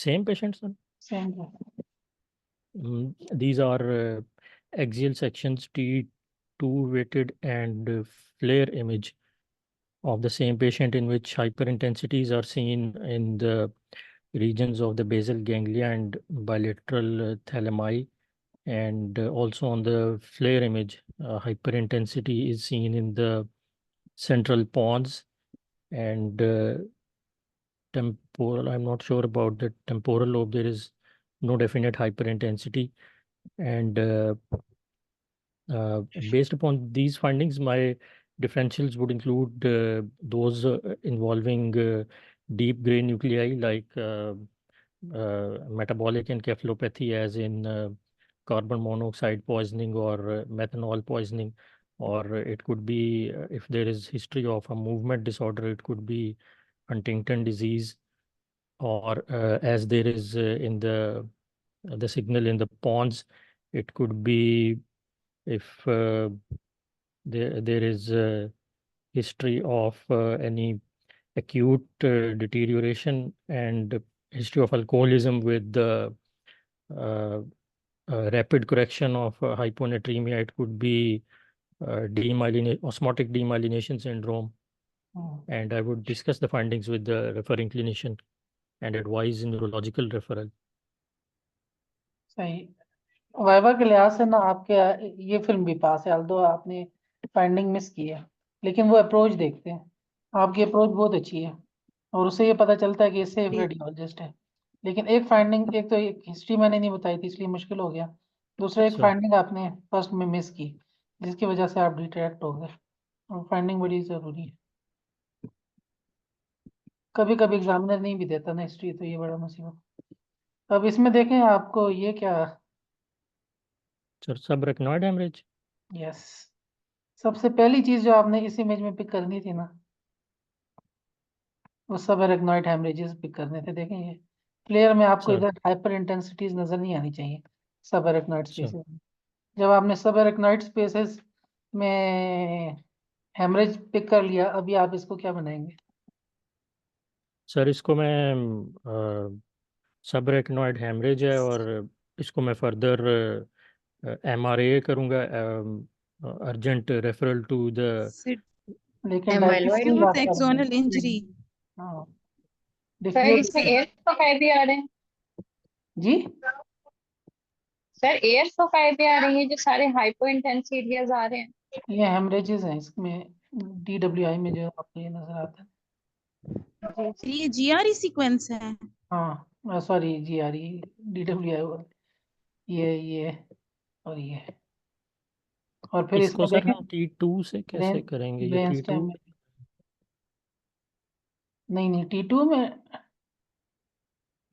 Same patient, sir? Same. These are axial sections T2 weighted and flare image of the same patient in which hyperintensities are seen in the regions of the basal ganglia and bilateral thalami, and also on the flare image hyperintensity is seen in the central pons and temporal. I'm not sure about the temporal lobe. There is no definite hyperintensity, and based upon these findings, my differentials would include those involving deep gray nuclei like metabolic encephalopathy, as in carbon monoxide poisoning or methanol poisoning, or it could be if there is history of a movement disorder, it could be Huntington disease, or as there is in the signal in the pons, it could be if there is a history of any acute deterioration and history of alcoholism with the rapid correction of hyponatremia. It could be osmotic demyelination syndrome. And I would discuss the findings with the referring clinician and advise neurological referral. सही। Viva के लिहाज से ना आपके ये film भी पास है, although आपने फाइंडिंग मिस की है, लेकिन वो अप्रोच देखते हैं। आपकी अप्रोच बहुत अच्छी है और उससे ये पता चलता है कि ये सेफ रेडियोलॉजिस्ट है। लेकिन एक फाइंडिंग, एक तो एक हिस्ट्री मैंने नहीं बताई थी इसलिए मुश्किल हो गया, दूसरा एक फाइंडिंग आपने फर्स्ट में मिस की जिसकी वजह से आप डिट्रैक्ट हो गए, और फाइंडिंग बड़ी जरूरी है। कभी कभी एग्जामिनर नहीं भी देता ना हिस्ट्री, तो ये बड़ा मुसीबत। अब इसमें देखें आपको ये क्या, सर सबरेक्नॉइड हेमरेज। यस, सबसे पहली चीज जो आपने इस इमेज में पिक करनी थी ना, वो सबरेक्नॉइड हेमरेजेस पिक करने थे। देखें ये फ्लेयर में आपको इधर हाइपर इंटेंसिटीज नजर नहीं आनी चाहिए सबरेक्नॉइड स्पेसेस में। जब आपने सबरेक्नॉइड स्पेसेस में हेमरेज पिक कर लिया, अभी आप इसको क्या बनाएंगे? सर इसको मैं सबरेक्नॉइड हेमरेज है और इसको मैं फर्दर MRA करूँगा, अर्जेंट रेफरल टू द, लेकिन amyloid axonal injury। हाँ, सर इसमें एयर फोकाई भी आ रहे हैं जी सर, एयर फोकाई भी आ रही है जो सारे हाइपो इंटेंस एरियाज आ रहे हैं। ये हेमरेजेस हैं इसमें, DWI में जो आपको ये नजर आता है। ये GRE सीक्वेंस है। हाँ सॉरी, GRE DWI, ये और ये और फिर इसको इसमें सर देखें हम T2 से कैसे ब्रेन करेंगे? ये ब्रेन T2 स्टेम में, नहीं T2 में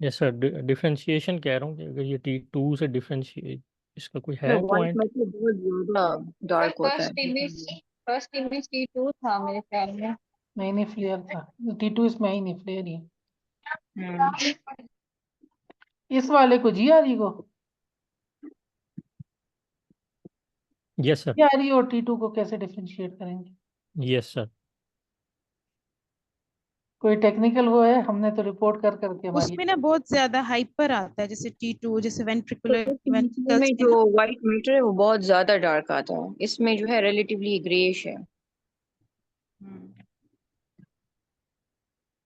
यस सर, डिफरेंशिएशन कह रहा हूँ कि अगर ये T2 से डिफरेंशिएट, इसका कोई No, है white पॉइंट? matter बहुत ज्यादा dark होता है। फर्स्ट इमेज T2 था मेरे ख्याल में। नहीं फ्लेयर था, T2 इसमें ही नहीं, फ्लेयर ही है। इस वाले को GRE को यस सर, GRE और T2 को कैसे डिफरेंशिएट करेंगे? Yes sir. कोई टेक्निकल वो है? हमने तो रिपोर्ट कर करके हमारी उसमें ना बहुत ज्यादा हाइपर आता है, जैसे T2, जैसे वेंट्रिकुलर में वेंट्रिकल्स जो white matter है वो बहुत ज्यादा dark आता है, इसमें जो है relatively grayish है।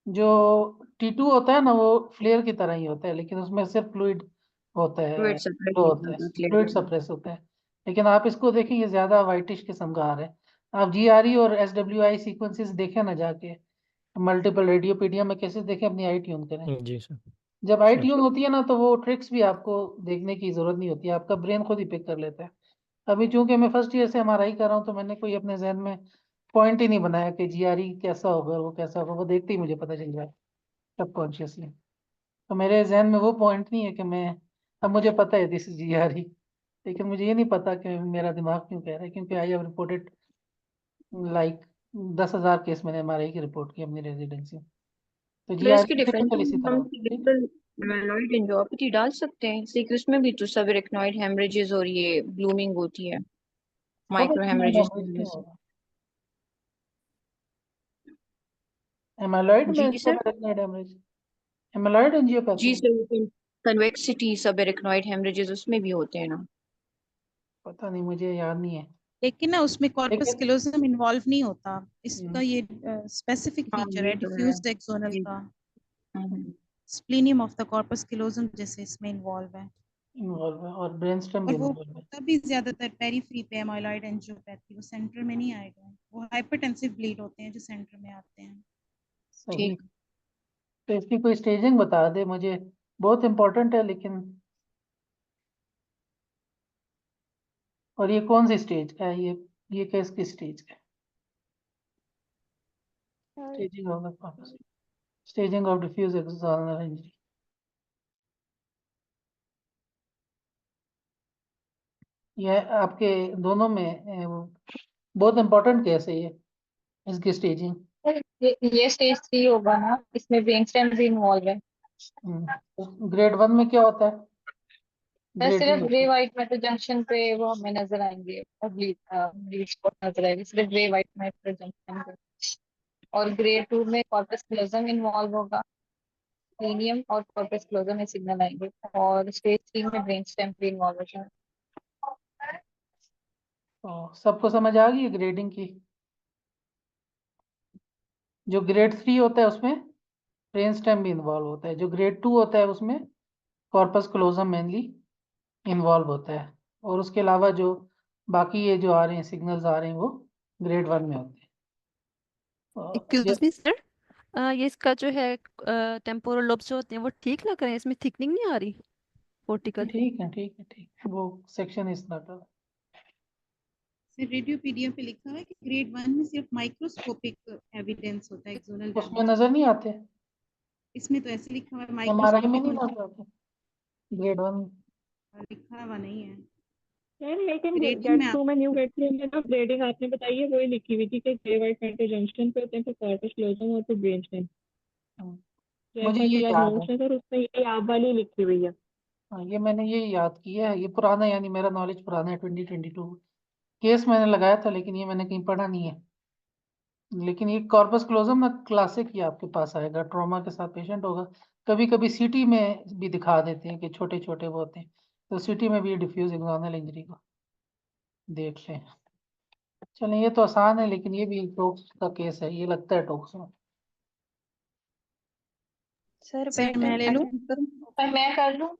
जो T2 होता है ना वो फ्लेयर की तरह ही होता है, लेकिन उसमें सिर्फ फ्लूइड होता है, Fluid suppress वो होता होता है है, फ्लूइड clear। सप्रेस होता है। लेकिन आप इसको देखें, ये ज्यादा वाइटिश किस्म का आ रहा है। आप GRE और SWI सीक्वेंसेस देखें ना जाके, मल्टीपल रेडियोपीडिया में कैसे देखें, अपनी आई ट्यून करें। जी सर। जब आई सर ट्यून होती है ना तो वो ट्रिक्स भी आपको देखने की जरूरत नहीं होती है, आपका ब्रेन खुद ही पिक कर लेता है। अभी चूंकि मैं फर्स्ट ईयर से MRI कर रहा हूँ तो मैंने कोई अपने जहन में पॉइंट ही नहीं बनाया कि GRE कैसा होगा, वो कैसा होगा, वो देखते ही मुझे पता चल जाए सबकॉन्शियसली। तो मेरे जहन में वो पॉइंट नहीं है कि मैं, अब मुझे पता है दिस इज GRE, लेकिन मुझे ये नहीं पता कि मेरा दिमाग क्यों कह रहा है, क्योंकि I have reported like 10,000 case मैंने MRI की रिपोर्ट की अपनी रेजिडेंसी में। तो तो इसके GRE टिपिकल इसी डिफरेंशियल तरह हम होता है, ठीक है? डिजिटल एमाइलॉइड एंजियोपैथी डाल सकते हैं, इसलिए कि उसमें भी तो सब रेटिनॉइड हेमरेजेस और ये ब्लूमिंग होती है, सब माइक्रो एमाइलॉइड हेमरेजेस की हेमरेज वजह क्यों से। होगा? एमाइलॉइड में जी सर। सब एराकिनोइड हेमरेज, एमाइलॉइड एंजियोपैथी जी में? सर, कन्वेक्सिटी सब रेटिनॉइड हेमरेजेस उसमें भी होते हैं ना। पता नहीं, मुझे याद नहीं है। लेकिन ना उसमें कॉर्पस लेकिन क्लोजम इन्वॉल्व नहीं होता, इसका ये स्पेसिफिक हाँ फीचर ये है तो है। डिफ्यूज्ड एक्सोनल जी। का। हम्म। स्प्लीनियम ऑफ द कॉर्पस क्लोजम जैसे इसमें इन्वॉल्व है। इन्वॉल्व है और ब्रेन स्टेम भी और वो इन्वॉल्व है। होता भी ज्यादातर पेरीफ्री पे एमाइलॉइड एंजियोपैथी, वो सेंटर में नहीं आएगा। वो हाइपरटेंसिव ब्लीड होते हैं जो सेंटर में आते हैं। सही। ठीक। तो इसकी कोई स्टेजिंग बता दे मुझे, बहुत इंपॉर्टेंट है लेकिन। और ये कौन सी स्टेज का है? ये किसकी स्टेज का है? Staging of the corpus, staging of diffuse axonal injury. ये आपके दोनों में बहुत इंपॉर्टेंट केस है ये, इसकी स्टेजिंग। ये स्टेज 3 होगा ना, इसमें ब्रेन स्टेम भी इन्वॉल्व है। ग्रेड 1 में क्या होता है? बस ग्रेड सिर्फ 2 ग्रे व्हाइट मैटर जंक्शन पे वो हमें नजर आएंगे, और ब्लीड स्पॉट नजर आएगी सिर्फ ग्रे व्हाइट मैटर जंक्शन पे। और ग्रे 2 में कॉर्पस क्लोजम इन्वॉल्व होगा, प्रीनियम और कॉर्पस क्लोजम में सिग्नल आएंगे। और स्टेज 3 में ब्रेन स्टेम भी इन्वॉल्व होगा। सबको समझ आ गई ग्रेडिंग की? जो ग्रेड 3 होता है उसमें ब्रेन स्टेम भी इन्वॉल्व होता है, जो ग्रेड 2 होता है उसमें कॉर्पस क्लोजम मेनली इन्वॉल्व होता है, और उसके अलावा जो बाकी ये जो आ रहे हैं सिग्नल्स आ रहे हैं वो ग्रेड 1 में होते हैं। ये एक्सक्यूज मी सर, ये इसका जो है टेम्पोरल लोब्स जो होते हैं वो ठीक लग रहे हैं, इसमें थिकनिंग नहीं आ रही कोर्टिकल? ठीक है, ठीक है, ठीक है, वो सेक्शन इस तरह का। फिर रेडियोपीडिया पे लिखा हुआ है कि ग्रेड 1 में सिर्फ माइक्रोस्कोपिक एविडेंस होता है एक्सोनल उसमें डैमेज। नजर नहीं आते, इसमें तो ऐसे लिखा हुआ है MRI में माइक्रोस्कोपिक नहीं नजर आते ग्रेड 1। लिखा हुआ नहीं है। सर लेकिन ग्रेड 1 गेट में 2 में न्यू गेट 3 में तो ग्रेडिंग आपने बताई है वही लिखी हुई थी कि ग्रे व्हाइट मैटर जंक्शन पे होते हैं, फिर कॉर्पस क्लोजम और फिर ब्रेन स्टेम। मुझे जैसा ये कि यार याद है। नोट्स है सर उसमें ये आप वाली लिखी हुई है। हाँ, ये मैंने ये याद किया है, ये पुराना, यानी मेरा नॉलेज पुराना है, 2022 केस मैंने लगाया था, लेकिन ये मैंने कहीं पढ़ा नहीं है। लेकिन ये कॉर्पस क्लोजम ना क्लासिक ही आपके पास आएगा, ट्रॉमा के साथ पेशेंट होगा। कभी कभी CT में भी दिखा देते हैं कि छोटे छोटे वो होते हैं, तो CT में भी डिफ्यूज एक्सोनल इंजरी को देख लें। चलें, ये तो आसान है, लेकिन ये भी टोक्स का केस है, ये लगता है टोक्स में। सर सर मैं ले लूं? अटेंड करूं? पर मैं कर लूं?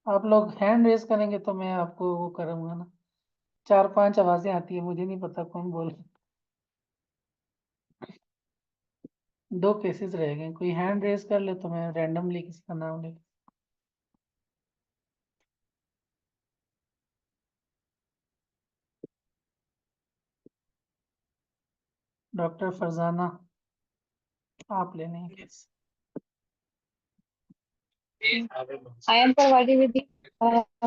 आप लोग हैंड रेज करेंगे तो मैं आपको वो करूंगा ना। 4-5 आवाजें आती है, मुझे नहीं पता कौन बोल। 2 केसेस रह गए, कोई हैंड रेज कर ले तो मैं रैंडमली किसी का नाम ले। डॉक्टर फरजाना आप ले लेंगे case. I am provided with the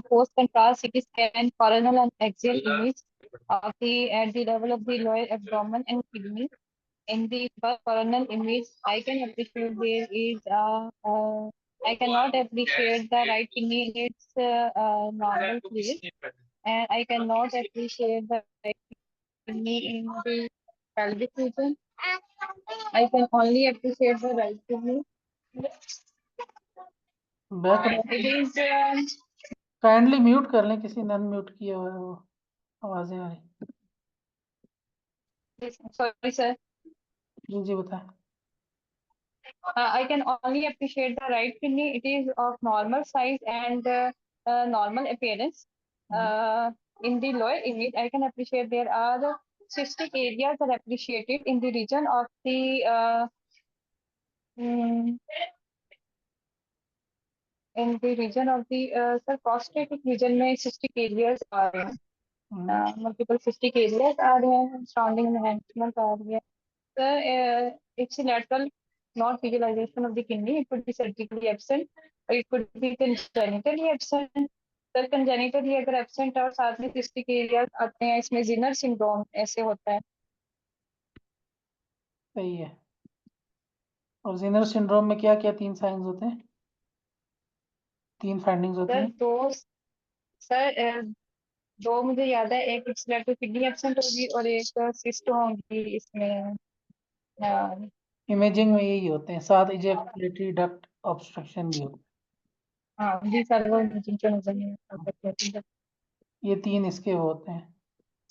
post-contrast CT scan coronal and axial image of the at the level of the lower abdomen and kidney. In the first coronal image, I can appreciate there is I cannot appreciate the right kidney in its normal place, and I cannot appreciate the right kidney in the pelvic region. I can only appreciate the right kidney. Back It is kindly mute कर लें, किसी ने unmute किया हुआ है, वो आवाजें आ रही। sorry, sir. जी बताएं। I can only appreciate the right kidney. It is of normal size and normal appearance. In the lower image, I can appreciate there are cystic areas are appreciated in the region of the in the region of the sir prostatic region में cystic areas आ रहे हैं. Multiple cystic areas आ रहे हैं. Surrounding enhancement आ रही है. Sir, it's lateral not visualization of the kidney. It could be surgically absent, or it could be congenitally absent. Sir, congenitally अगर absent और साथ में cystic areas आते हैं, इसमें Zinner syndrome ऐसे होता है. सही है। और जिनर सिंड्रोम में क्या क्या 3 साइंस होते हैं, 3 फाइंडिंग्स होती हैं? सर दो मुझे याद है, एक एक्सलेटिव किडनी एब्सेंट होगी और एक सिस्ट होगी इसमें. इमेजिंग में यही होते हैं, साथ इजैकुलेटरी डक्ट ऑब्स्ट्रक्शन भी होता है। हाँ जी सर, वो मुझे ये 3 इसके वो होते हैं।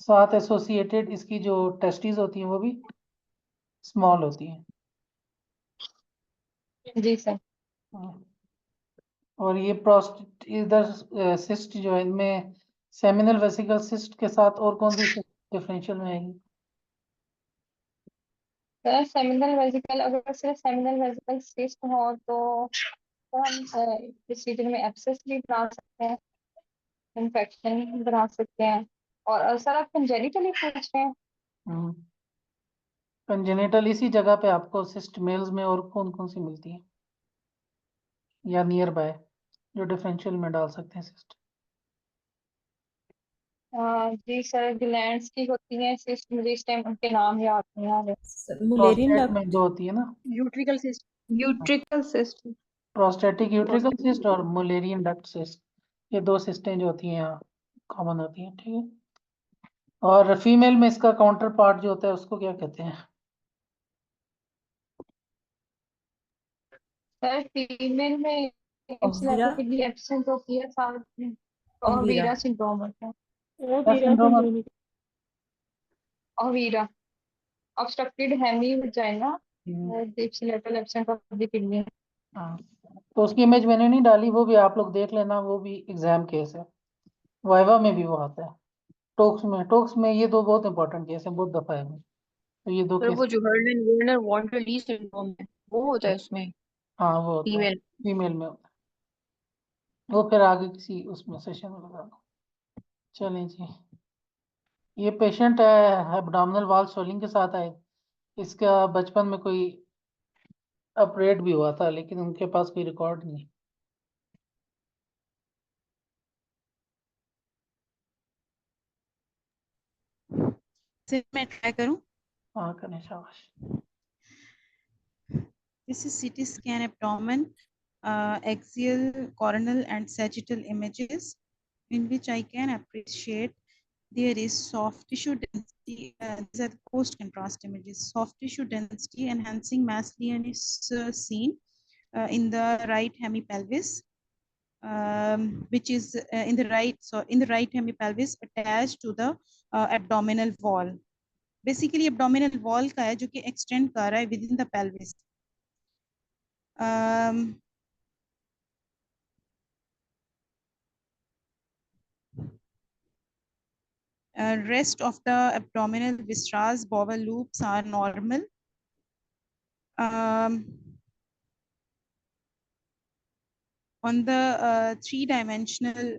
साथ एसोसिएटेड इसकी जो टेस्टिस होती हैं वो भी स्मॉल होती हैं। जी सर। और ये प्रोस्टेट इधर सिस्ट जो है, इनमें सेमिनल वेसिकल सिस्ट के साथ और कौन सी डिफरेंशियल में आएगी? सर सेमिनल वेसिकल, अगर सिर्फ सेमिनल वेसिकल सिस्ट हो तो हम इस रीजन में एब्सेस भी बना सकते हैं, इन्फेक्शन भी बना सकते हैं. और सर आप कंजेनिटली पूछ रहे हैं? कंजेनिटल इसी जगह पे आपको सिस्ट मेल्स में और कौन कौन सी मिलती है या नियर बाय जो डिफरेंशियल में डाल सकते हैं सिस्ट? जी सर, ग्लैंड्स की होती हैं सिस्ट, मुझे इस टाइम उनके नाम याद नहीं आ रहे. मुलेरियन प्रोस्टेट में 2 होती है ना, utricle cyst. Utricle cyst. Prostatic utricle cyst और मुलेरियन डक्ट सिस्ट, ये 2 सिस्टें जो होती हैं यहाँ कॉमन होती हैं, ठीक है। और फीमेल में इसका काउंटर पार्ट जो होता है उसको क्या कहते हैं? सर फीमेल में ओवीरा एब्सेंट होती है, साथ में ओवीरा ओवीरा सिंड्रोम होता है. क्या syndrome? ओवीरा obstructed hemi vagina, it's lateral absent of the kidney. हाँ, तो उसकी इमेज मैंने नहीं डाली, वो भी आप लोग देख लेना, वो भी एग्जाम केस है, वाइवा में भी वो आता है, टोक्स में ये 2 बहुत इंपॉर्टेंट केस है, बहुत दफा है। तो ये 2 सर केस वो जो हर्लन वर्नर वॉन रिलीज सिंड्रोम है वो होता है उसमें हाँ वो होता है, फीमेल. फीमेल में होता है। वो फिर आगे किसी उसमें सेशन में बता दो। चलें जी, ये पेशेंट है एब्डोमिनल वॉल स्वेलिंग के साथ आए, इसका बचपन में कोई ऑपरेट भी हुआ था लेकिन उनके पास कोई रिकॉर्ड नहीं है। मैं ट्राई करूं? हाँ करें, शाबाश। This is CT scan abdomen, axial, coronal and sagittal images in which I can appreciate there is soft tissue density. These are the post-contrast images. Soft tissue density enhancing mass lesion is seen in the right hemipelvis, which is in the right hemipelvis attached to the abdominal wall. Basically, abdominal wall का है जो कि extend कर रहा है within the pelvis. Rest of the abdominal viscera, bowel loops are normal. On the 3-dimensional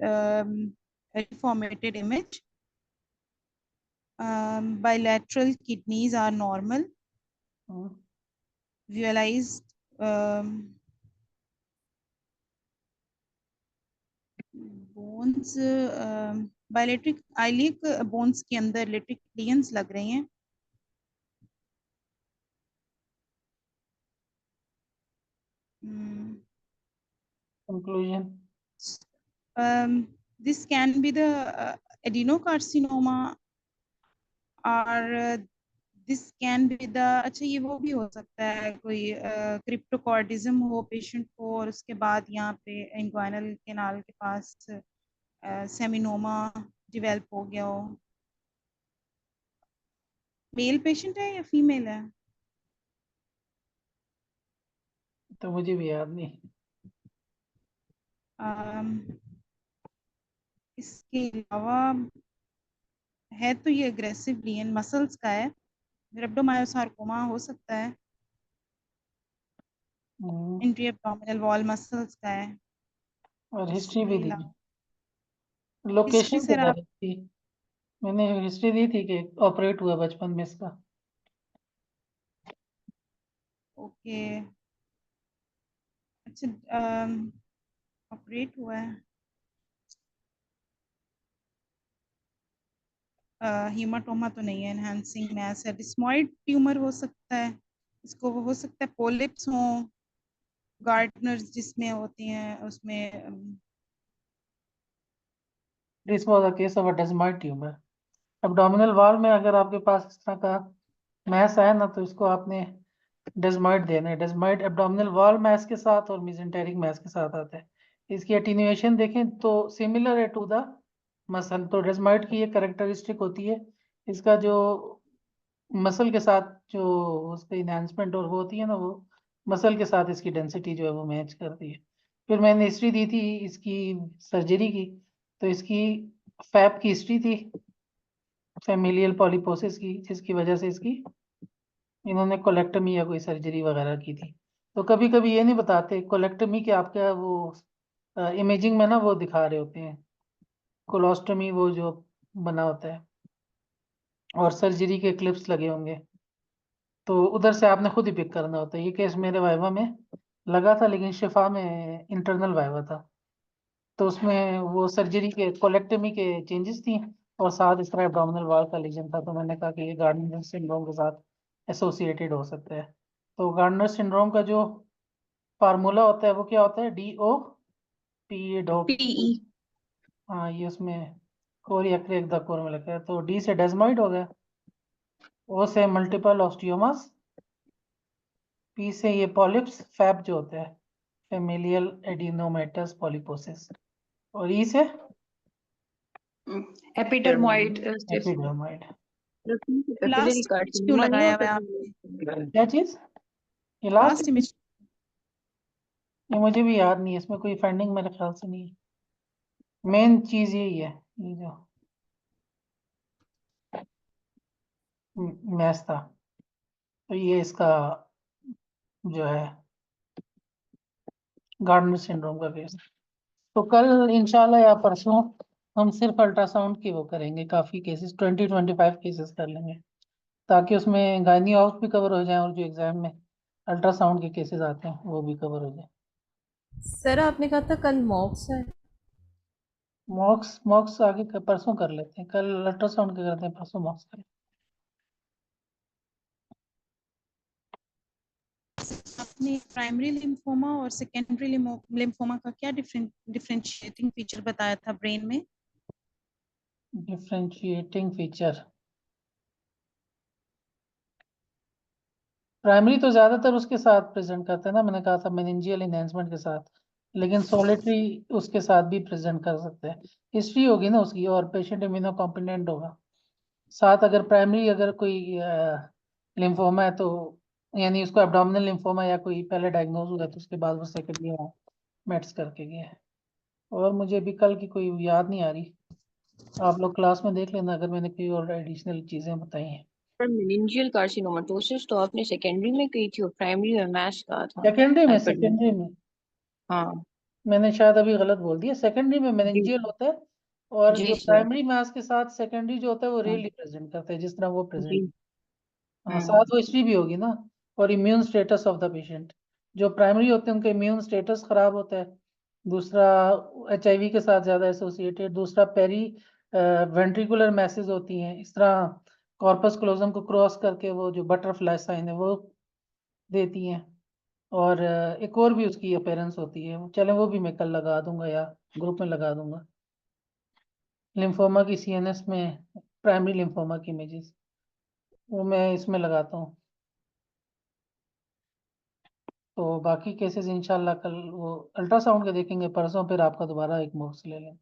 reformatted image, Bilateral kidneys are normal. Visualized bones, bilateral iliac bones के अंदर lateral glands लग रही हैं. Conclusion. This can be the adenocarcinoma or this can be the, अच्छा ये वो भी हो सकता है कोई क्रिप्टोकॉर्डिज्म हो पेशेंट को और उसके बाद यहाँ पे इंग्वाइनल कैनाल के पास सेमिनोमा डेवलप हो गया हो. मेल पेशेंट है या फीमेल है? तो मुझे भी याद नहीं. इसके अलावा है तो ये अग्रेसिव लियन मसल्स का है. रेब्डोमायोसार्कोमा हो सकता है. इंट्री एब्डोमिनल वॉल मसल्स का है. और हिस्ट्री भी दी. हिस्ट्री लोकेशन सर बता आप रही थी. मैंने हिस्ट्री दी थी कि ऑपरेट हुआ बचपन में इसका. ओके. अच्छा ऑपरेट हुआ है. हीमाटोमा तो नहीं है. एनहांसिंग मैस है. डिस्मॉइड ट्यूमर हो सकता है. इसको वो हो सकता है पोलिप्स हो गार्डनर्स जिसमें होती हैं उसमें. This was a case of a desmoid tumour. Abdominal wall में अगर आपके पास इस तरह का मैस है ना तो इसको आपने डेस्मॉइड देना है. डेस्मॉइड एब्डोमिनल वॉल मैस के साथ और मेसेंटेरिक मैस के साथ आता है. इसकी एटीन्यूएशन देखें तो सिमिलर है टू द मसल. तो डेस्मॉइड की ये कैरेक्टरिस्टिक होती है. इसका जो मसल के साथ जो उसका इनहेंसमेंट और वो होती है ना वो मसल के साथ इसकी डेंसिटी जो है वो मैच करती है. फिर मैंने हिस्ट्री दी थी इसकी सर्जरी की. तो इसकी फैप की हिस्ट्री थी फेमिलियल पॉलीपोसिस की जिसकी वजह से इसकी इन्होंने कोलेक्टमी या कोई सर्जरी वगैरह की थी. तो कभी कभी ये नहीं बताते कोलेक्टमी के आपका वो इमेजिंग में ना वो दिखा रहे होते हैं कोलोस्टमी वो जो बना होता है और सर्जरी के क्लिप्स लगे होंगे. तो उधर से आपने खुद ही पिक करना होता है. ये केस मेरे वाइवा में लगा था लेकिन शिफा में इंटरनल वाइवा था. तो उसमें वो सर्जरी के कोलेक्टमी के चेंजेस थी और साथ इस तरह एब्डोमिनल वॉल का लीजन था. तो मैंने कहा कि ये गार्डनर सिंड्रोम के साथ एसोसिएटेड हो सकता है. तो गार्डनर सिंड्रोम का जो फार्मूला होता है वो क्या होता है? DOPE. हाँ ये उसमें कोरी अक्रे एक कोर में लिखा है. तो डी से डेस्मॉइड हो गया. ओ से मल्टीपल ऑस्टियोमास. पी से ये पॉलिप्स फैप जो होता है फेमिलियल एडिनोमेटस पॉलीपोसिस. और ई से एपिडर्मोइड एपिडर्मोइड. लास्ट क्यों लगाया हुआ है आपने? क्या चीज? ये लास्ट लास्ट इमेज ये मुझे भी याद नहीं है. इसमें कोई फाइंडिंग मेरे ख्याल से नहीं है. मेन चीज यही है ये जो मैच था. तो ये इसका जो है गार्डनर सिंड्रोम का केस. तो कल इंशाल्लाह या परसों हम सिर्फ अल्ट्रासाउंड की वो करेंगे. काफी केसेस 20-25 केसेस कर लेंगे ताकि उसमें गायनी हाउस भी कवर हो जाए और जो एग्जाम में अल्ट्रासाउंड के केसेस आते हैं वो भी कवर हो जाए. सर आपने कहा था कल मॉक्स है. मॉक्स आगे परसों कर लेते हैं. कल अल्ट्रासाउंड के करते हैं परसों मॉक्स करें. आपने प्राइमरी लिम्फोमा और सेकेंडरी लिम्फोमा का क्या डिफरेंशिएटिंग फीचर बताया था ब्रेन में? डिफरेंशिएटिंग फीचर प्राइमरी तो ज्यादातर उसके साथ प्रेजेंट करते हैं ना. मैंने कहा था मेनिंजियल इनहेंसमेंट के साथ. लेकिन सॉलिटरी उसके साथ भी प्रेजेंट कर सकते हैं. हिस्ट्री होगी ना उसकी और पेशेंट इम्यूनो कॉम्पिटेंट होगा. साथ अगर प्राइमरी अगर कोई लिम्फोमा है तो यानी उसको एब्डोमिनल लिम्फोमा या कोई पहले डायग्नोज हुआ तो उसके बाद वो सेकेंडरी मेट्स करके गए. और मुझे अभी कल की कोई याद नहीं आ रही. आप लोग क्लास में देख लेना अगर मैंने कोई और एडिशनल चीजें बताई हैं. मेनिंजियल कार्सिनोमेटोसिस तो आपने सेकेंडरी में की थी और प्राइमरी में मैश कहा था. सेकेंडरी में हाँ मैंने शायद अभी गलत बोल दिया. सेकेंडरी में मेनिंजियल होता है और जी जो सर प्राइमरी मास के साथ सेकेंडरी जो होता है वो हाँ रियली प्रेजेंट करता है, जिस तरह वो जी प्रेजेंट, हाँ साथ वो हिस्ट्री भी होगी ना, और immune status of the patient. जो प्राइमरी होते हैं उनका इम्यून स्टेटस खराब होता है, दूसरा HIV के साथ ज़्यादा एसोसिएटेड, दूसरा पेरी वेंट्रिकुलर मैसेज होती हैं, इस तरह कॉर्पस क्लोजम को क्रॉस करके वो जो बटरफ्लाई साइन है वो देती हैं, और एक और भी उसकी अपेयरेंस होती है, चले वो भी मैं कल लगा दूंगा या ग्रुप में लगा दूंगा। लिम्फोमा की CNS में प्राइमरी लिम्फोमा की इमेजेस वो मैं इसमें लगाता हूँ। तो बाकी केसेस इंशाल्लाह कल वो अल्ट्रासाउंड के देखेंगे परसों, फिर आपका दोबारा एक मॉक्स ले लें।